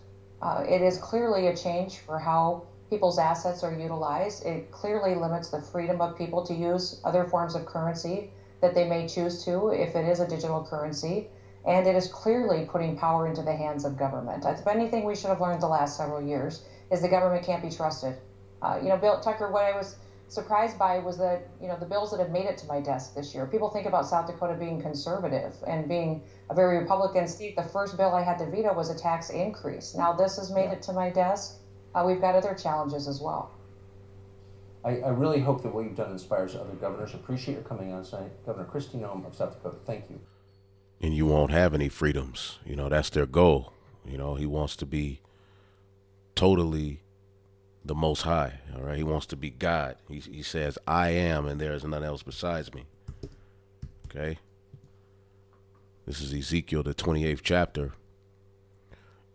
It is clearly a change for how people's assets are utilized. It clearly limits the freedom of people to use other forms of currency that they may choose to if it is a digital currency. And it is clearly putting power into the hands of government. If anything we should have learned the last several years is the government can't be trusted. Bill Tucker, what I was surprised by was that, the bills that have made it to my desk this year, people think about South Dakota being conservative and being a very Republican state. The first bill I had to veto was a tax increase. Now this has made it to my desk. We've got other challenges as well. I really hope that what you've done inspires other governors. Appreciate your coming on tonight. Governor Kristi Noem of South Dakota, thank you. And you won't have any freedoms. That's their goal. He wants to be totally the Most High. All right. He wants to be God. He says, I am, and there is none else besides me. Okay. This is Ezekiel, the 28th chapter.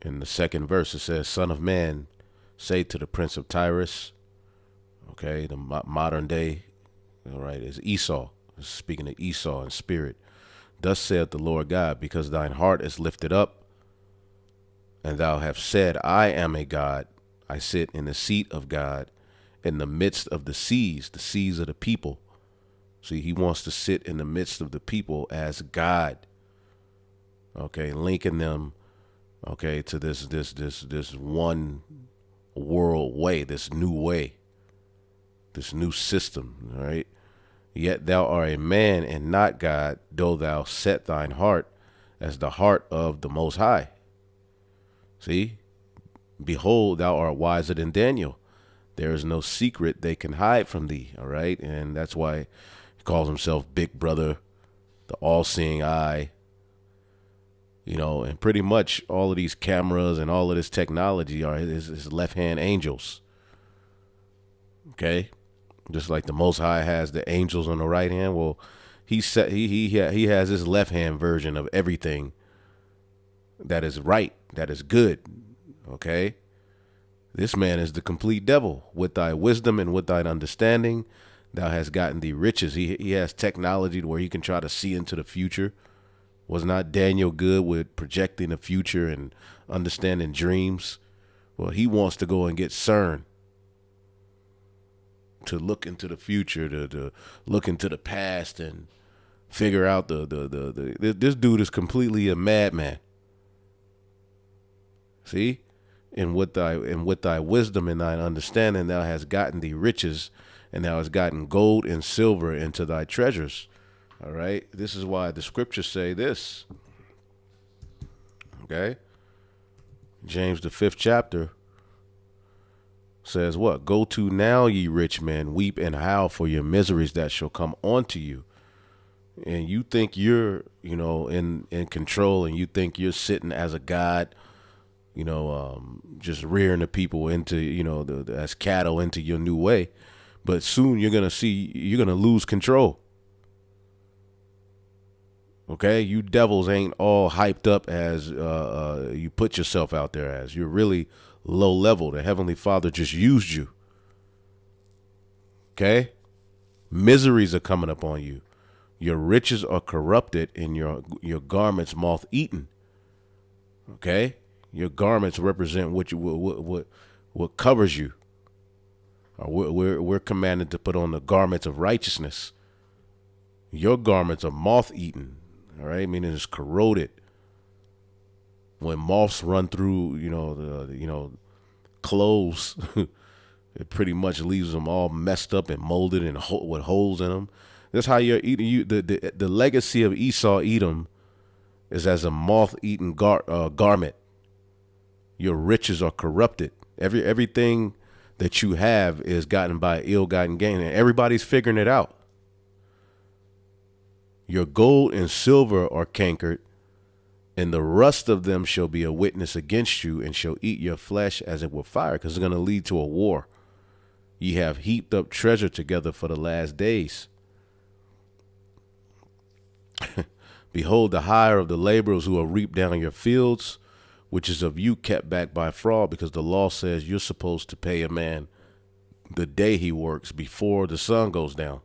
In the second verse, it says, Son of man, say to the prince of Tyrus. Okay. The modern day, all right, is Esau. It's speaking of Esau in spirit. Thus saith the Lord God, because thine heart is lifted up, and thou hast said, I am a God. I sit in the seat of God in the midst of the seas of the people. See, he wants to sit in the midst of the people as God. Okay, linking them, okay, to this one world way, this new system, all right? Yet thou art a man and not God, though thou set thine heart as the heart of the Most High. See, behold, thou art wiser than Daniel. There is no secret they can hide from thee, all right? And that's why he calls himself Big Brother, the all-seeing eye. And pretty much all of these cameras and all of this technology are his left-hand angels. Okay? Just like the Most High has the angels on the right hand, well, he has his left hand version of everything that is right, that is good. Okay, this man is the complete devil. With thy wisdom and with thine understanding, thou hast gotten thee riches. He has technology where he can try to see into the future. Was not Daniel good with projecting the future and understanding dreams? Well, he wants to go and get CERN to look into the future, to look into the past and figure out this dude is completely a madman. See? And with thy wisdom and thine understanding, thou hast gotten thee riches, and thou hast gotten gold and silver into thy treasures. All right. This is why the scriptures say this. Okay. James, the 5th chapter, says what? Go to now, ye rich men, weep and howl for your miseries that shall come onto you. And you think you're, in control, and you think you're sitting as a God, just rearing the people into, as cattle into your new way. But soon you're going to lose control. Okay. You devils ain't all hyped up as, you put yourself out there as. You're really low level. The Heavenly Father just used you. Okay? Miseries are coming upon you. Your riches are corrupted and your garments moth eaten. Okay? Your garments represent what covers you. We're commanded to put on the garments of righteousness. Your garments are moth eaten. All right? Meaning it's corroded. When moths run through, clothes, it pretty much leaves them all messed up and molded and with holes in them. That's how you're eating. The legacy of Esau Edom is as a moth-eaten garment. Your riches are corrupted. Everything that you have is gotten by ill-gotten gain, and everybody's figuring it out. Your gold and silver are cankered, and the rust of them shall be a witness against you, and shall eat your flesh as it were fire, because it's going to lead to a war. Ye have heaped up treasure together for the last days. Behold, the hire of the laborers who have reaped down your fields, which is of you kept back by fraud, because the law says you're supposed to pay a man the day he works before the sun goes down.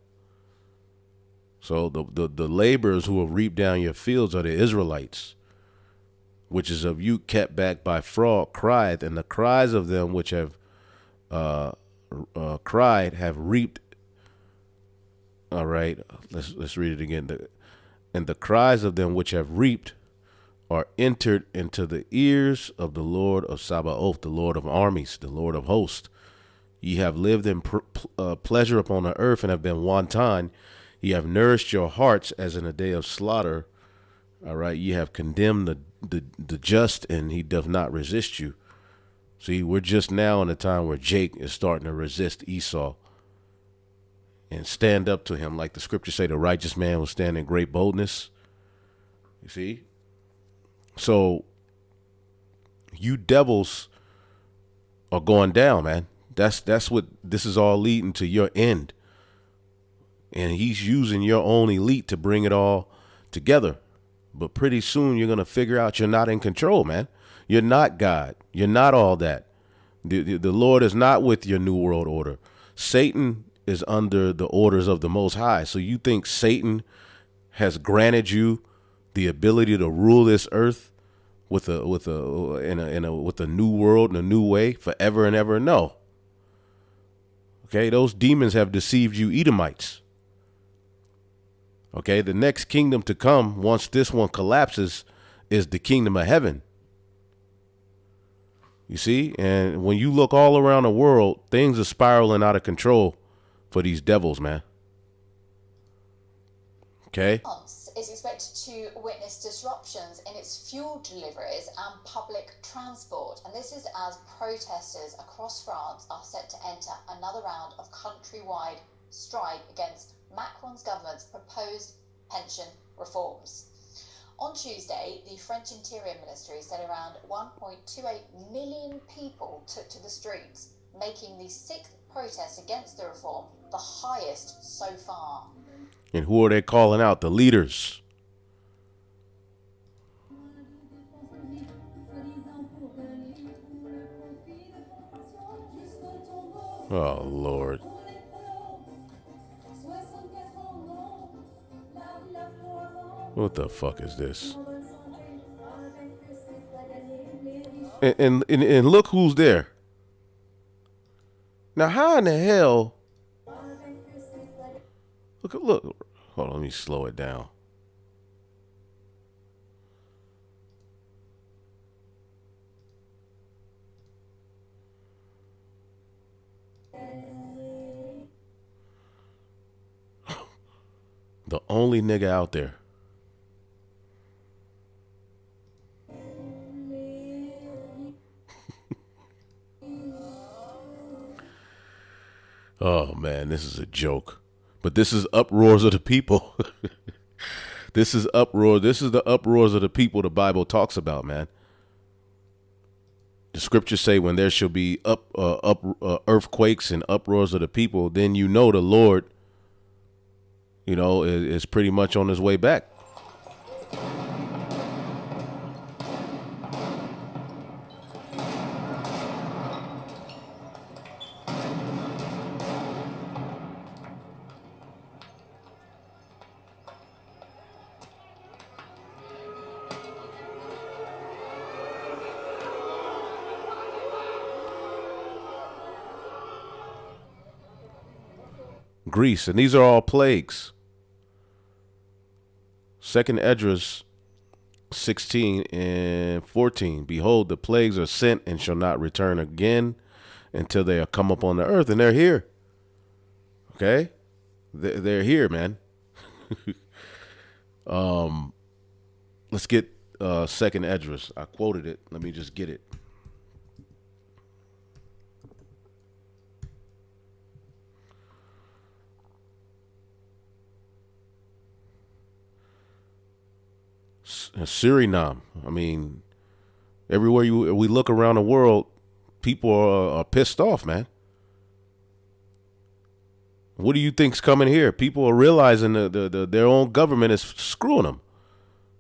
So the laborers who have reaped down your fields are the Israelites, which is of you kept back by fraud, cried, and the cries of them which have cried have reaped. All right, let's read it again. And the cries of them which have reaped are entered into the ears of the Lord of Sabaoth, the Lord of armies, the Lord of hosts. Ye have lived in pleasure upon the earth and have been wanton. Ye have nourished your hearts as in a day of slaughter. All right, ye have condemned the just, and he doth not resist you. See, we're just now in a time where Jake is starting to resist Esau and stand up to him, like the scriptures say, the righteous man will stand in great boldness. You see? So you devils are going down, man. That's what this is all leading to, your end. And he's using your own elite to bring it all together. But pretty soon you're going to figure out you're not in control, man. You're not God. You're not all that. The Lord is not with your new world order. Satan is under the orders of the Most High. So you think Satan has granted you the ability to rule this earth with a new world and a new way forever and ever? No. Okay, those demons have deceived you, Edomites. Okay, the next kingdom to come, once this one collapses, is the kingdom of heaven. You see, and when you look all around the world, things are spiraling out of control for these devils, man. Okay. Is expected to witness disruptions in its fuel deliveries and public transport. And this is as protesters across France are set to enter another round of countrywide strike against Macron's government's proposed pension reforms. On Tuesday, the French Interior Ministry said around 1.28 million people took to the streets, making the sixth protest against the reform the highest so far. And who are they calling out? The leaders. Oh, Lord. What the fuck is this? And look who's there. Now, how in the hell? Look. Hold on, let me slow it down. The only nigga out there. Oh, man, this is a joke. But this is uproars of the people. This is uproar. This is the uproars of the people the Bible talks about, man. The scriptures say when there shall be earthquakes and uproars of the people, then you know the Lord, is pretty much on his way back. Greece. And these are all plagues. Second Esdras 16 and 14. Behold, the plagues are sent and shall not return again until they are come upon the earth. And they're here. Okay? They're here, man. Let's get Second Esdras. I quoted it. Let me just get it. Suriname. I mean, everywhere we look around the world, people are pissed off, man. What do you think's coming here? People are realizing their own government is screwing them.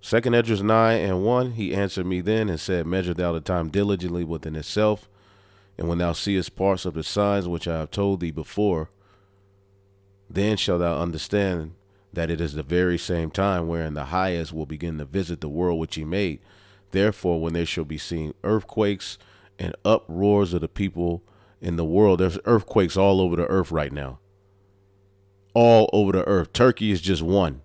Second Esdras 9 and 1, he answered me then and said, measure thou the time diligently within itself, and when thou seest parts of the signs which I have told thee before, then shalt thou understand that it is the very same time wherein the highest will begin to visit the world which he made. Therefore, when there shall be seen earthquakes and uproars of the people in the world, there's earthquakes all over the earth right now. All over the earth. Turkey is just one.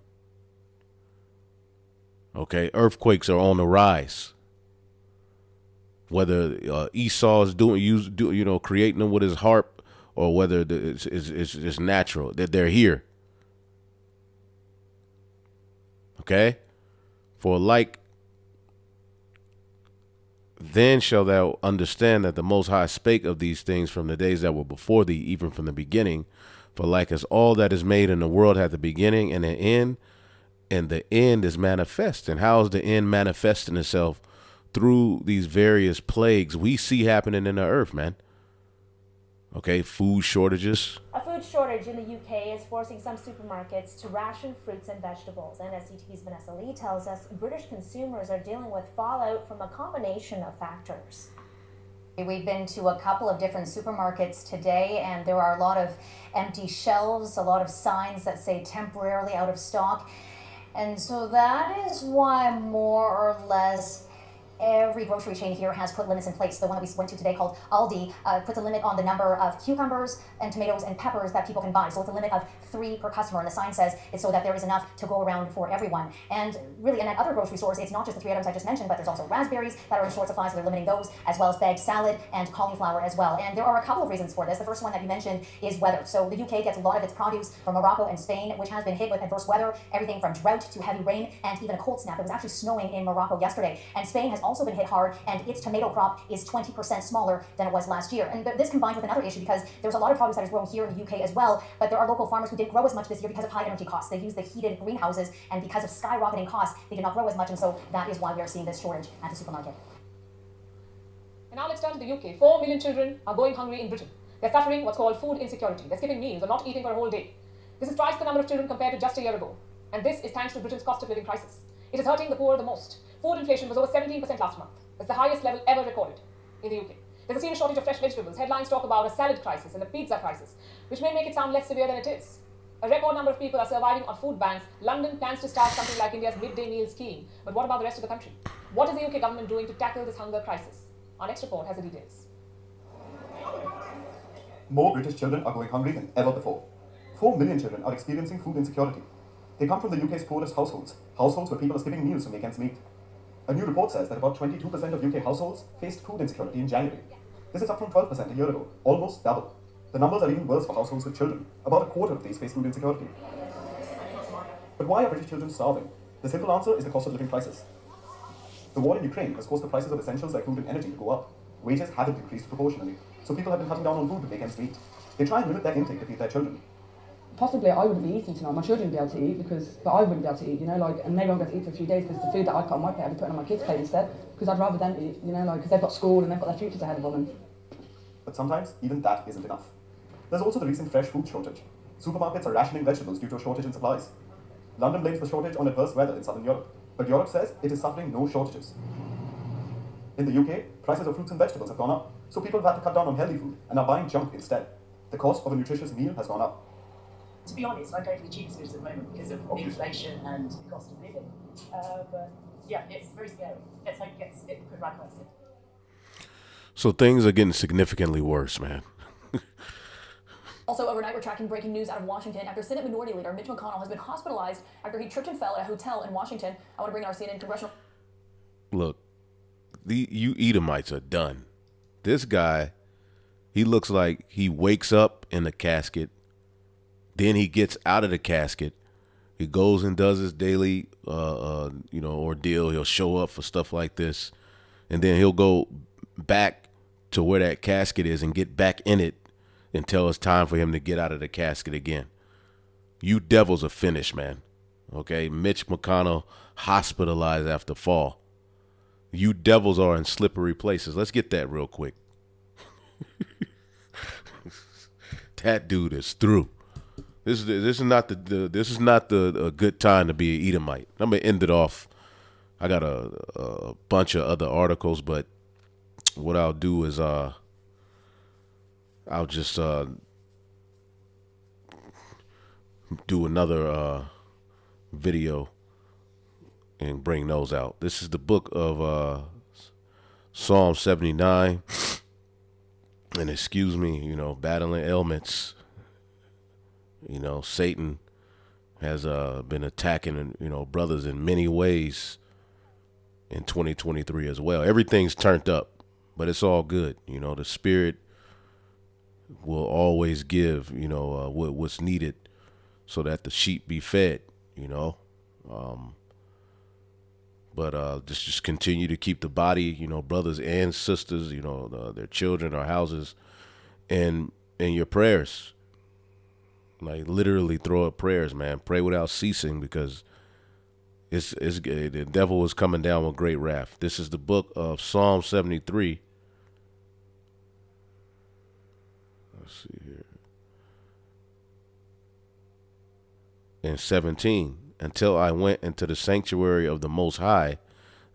Okay, earthquakes are on the rise. Whether Esau is creating them with his harp, or whether it's natural that they're here. Okay, for like, then shall thou understand that the Most High spake of these things from the days that were before thee, even from the beginning. For like as all that is made in the world hath a beginning and an end, and the end is manifest. And how is the end manifesting itself? Through these various plagues we see happening in the earth, man. Okay, food shortages. A food shortage in the UK is forcing some supermarkets to ration fruits and vegetables. And as CTV's Vanessa Lee tells us, British consumers are dealing with fallout from a combination of factors. We've been to a couple of different supermarkets today, and there are a lot of empty shelves, a lot of signs that say temporarily out of stock. And so that is why more or less every grocery chain here has put limits in place. The one that we went to today called Aldi puts a limit on the number of cucumbers and tomatoes and peppers that people can buy. So it's a limit of 3 per customer, and the sign says it's so that there is enough to go around for everyone. And really, and at other grocery stores, it's not just the 3 items I just mentioned, but there's also raspberries that are in short supply, so they're limiting those, as well as bagged salad and cauliflower as well. And there are a couple of reasons for this. The first one that you mentioned is weather. So the UK gets a lot of its produce from Morocco and Spain, which has been hit with adverse weather, everything from drought to heavy rain and even a cold snap. It was actually snowing in Morocco yesterday. And Spain has also been hit hard, and its tomato crop is 20% smaller than it was last year. And this combined with another issue, because there's a lot of produce that is grown here in the UK as well, but there are local farmers who didn't grow as much this year because of high energy costs. They use the heated greenhouses, and because of skyrocketing costs, they did not grow as much, and so that is why we are seeing this shortage at the supermarket. And now let's turn to the UK. 4 million children are going hungry in Britain. They're suffering what's called food insecurity. They're skipping meals or not eating for a whole day. This is twice the number of children compared to just a year ago. And this is thanks to Britain's cost of living crisis. It is hurting the poor the most. Food inflation was over 17% last month. It's the highest level ever recorded in the UK. There's a serious shortage of fresh vegetables. Headlines talk about a salad crisis and a pizza crisis, which may make it sound less severe than it is. A record number of people are surviving on food banks. London plans to start something like India's midday meal scheme. But what about the rest of the country? What is the UK government doing to tackle this hunger crisis? Our next report has the details. More British children are going hungry than ever before. 4 million children are experiencing food insecurity. They come from the UK's poorest households where people are skipping meals to make ends meet. A new report says that about 22% of UK households faced food insecurity in January. This is up from 12% a year ago, almost double. The numbers are even worse for households with children. About a quarter of these face food insecurity. But why are British children starving? The simple answer is the cost of living crisis. The war in Ukraine has caused the prices of essentials like food and energy to go up. Wages haven't increased proportionally, so people have been cutting down on food to make ends meet. They try and limit their intake to feed their children. Possibly I wouldn't be eating tonight, my children would be able to eat, but I wouldn't be able to eat, and maybe I'm going to eat for a few days because the food that I put on my plate I'd be putting on my kids' plate instead, because I'd rather them eat, because they've got school and they've got their futures ahead of them. But sometimes even that isn't enough. There's also the recent fresh food shortage. Supermarkets are rationing vegetables due to a shortage in supplies. London blames the shortage on adverse weather in southern Europe, but Europe says it is suffering no shortages. In the UK, prices of fruits and vegetables have gone up, so people have had to cut down on healthy food and are buying junk instead. The cost of a nutritious meal has gone up. To be honest, I go for the cheapest foods at the moment because of inflation and the cost of living. But yeah, it's very scary. Let's hope it could right place it. So things are getting significantly worse, man. Also overnight, we're tracking breaking news out of Washington after Senate Minority Leader Mitch McConnell has been hospitalized after he tripped and fell at a hotel in Washington. I want to bring in our CNN congressional... Look, you Edomites are done. This guy, he looks like he wakes up in the casket, then he gets out of the casket, he goes and does his daily, ordeal. He'll show up for stuff like this, and then he'll go back to where that casket is and get back in it until it's time for him to get out of the casket again. You devils are finished, man. Okay, Mitch McConnell hospitalized after fall. You devils are in slippery places. Let's get that real quick. That dude is through. This is not the good time to be an Edomite. I'm gonna end it off. I got a bunch of other articles, but what I'll do is I'll just do another video and bring those out. This is the book of Psalm 79. And excuse me, battling ailments. Satan has been attacking, brothers in many ways in 2023 as well. Everything's turned up, but it's all good. The Spirit will always give, what's needed so that the sheep be fed, But just continue to keep the body, brothers and sisters, their children, our houses, and in your prayers. Like literally throw up prayers, man. Pray without ceasing, because the devil is coming down with great wrath. This is the book of Psalm 73. Let's see here. And 17. Until I went into the sanctuary of the Most High,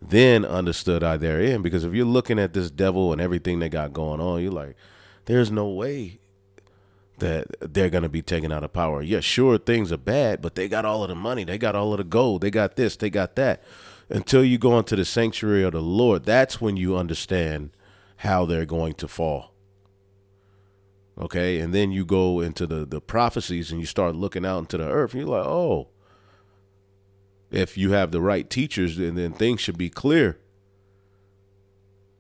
then understood I therein. Because if you're looking at this devil and everything they got going on, you're like, there's no way that they're going to be taken out of power. Yeah, sure, things are bad, but they got all of the money. They got all of the gold. They got this. They got that. Until you go into the sanctuary of the Lord, that's when you understand how they're going to fall. Okay, and then you go into the prophecies and you start looking out into the earth. And you're like, oh, if you have the right teachers, then things should be clear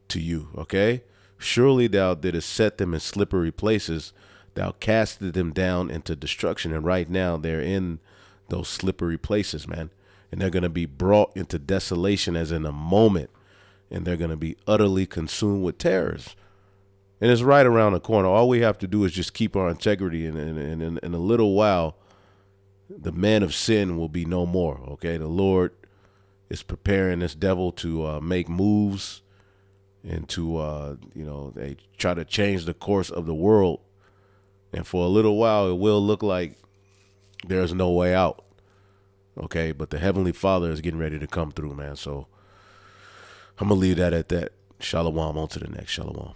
to you, okay? Surely thou didst set them in slippery places. Thou casted them down into destruction. And right now they're in those slippery places, man. And they're going to be brought into desolation as in a moment. And they're going to be utterly consumed with terrors. And it's right around the corner. All we have to do is just keep our integrity. And in a little while, the man of sin will be no more. Okay, the Lord is preparing this devil to make moves and to, they try to change the course of the world. And for a little while, it will look like there's no way out. Okay, but the Heavenly Father is getting ready to come through, man. So I'm going to leave that at that. Shalom, on to the next. Shalom.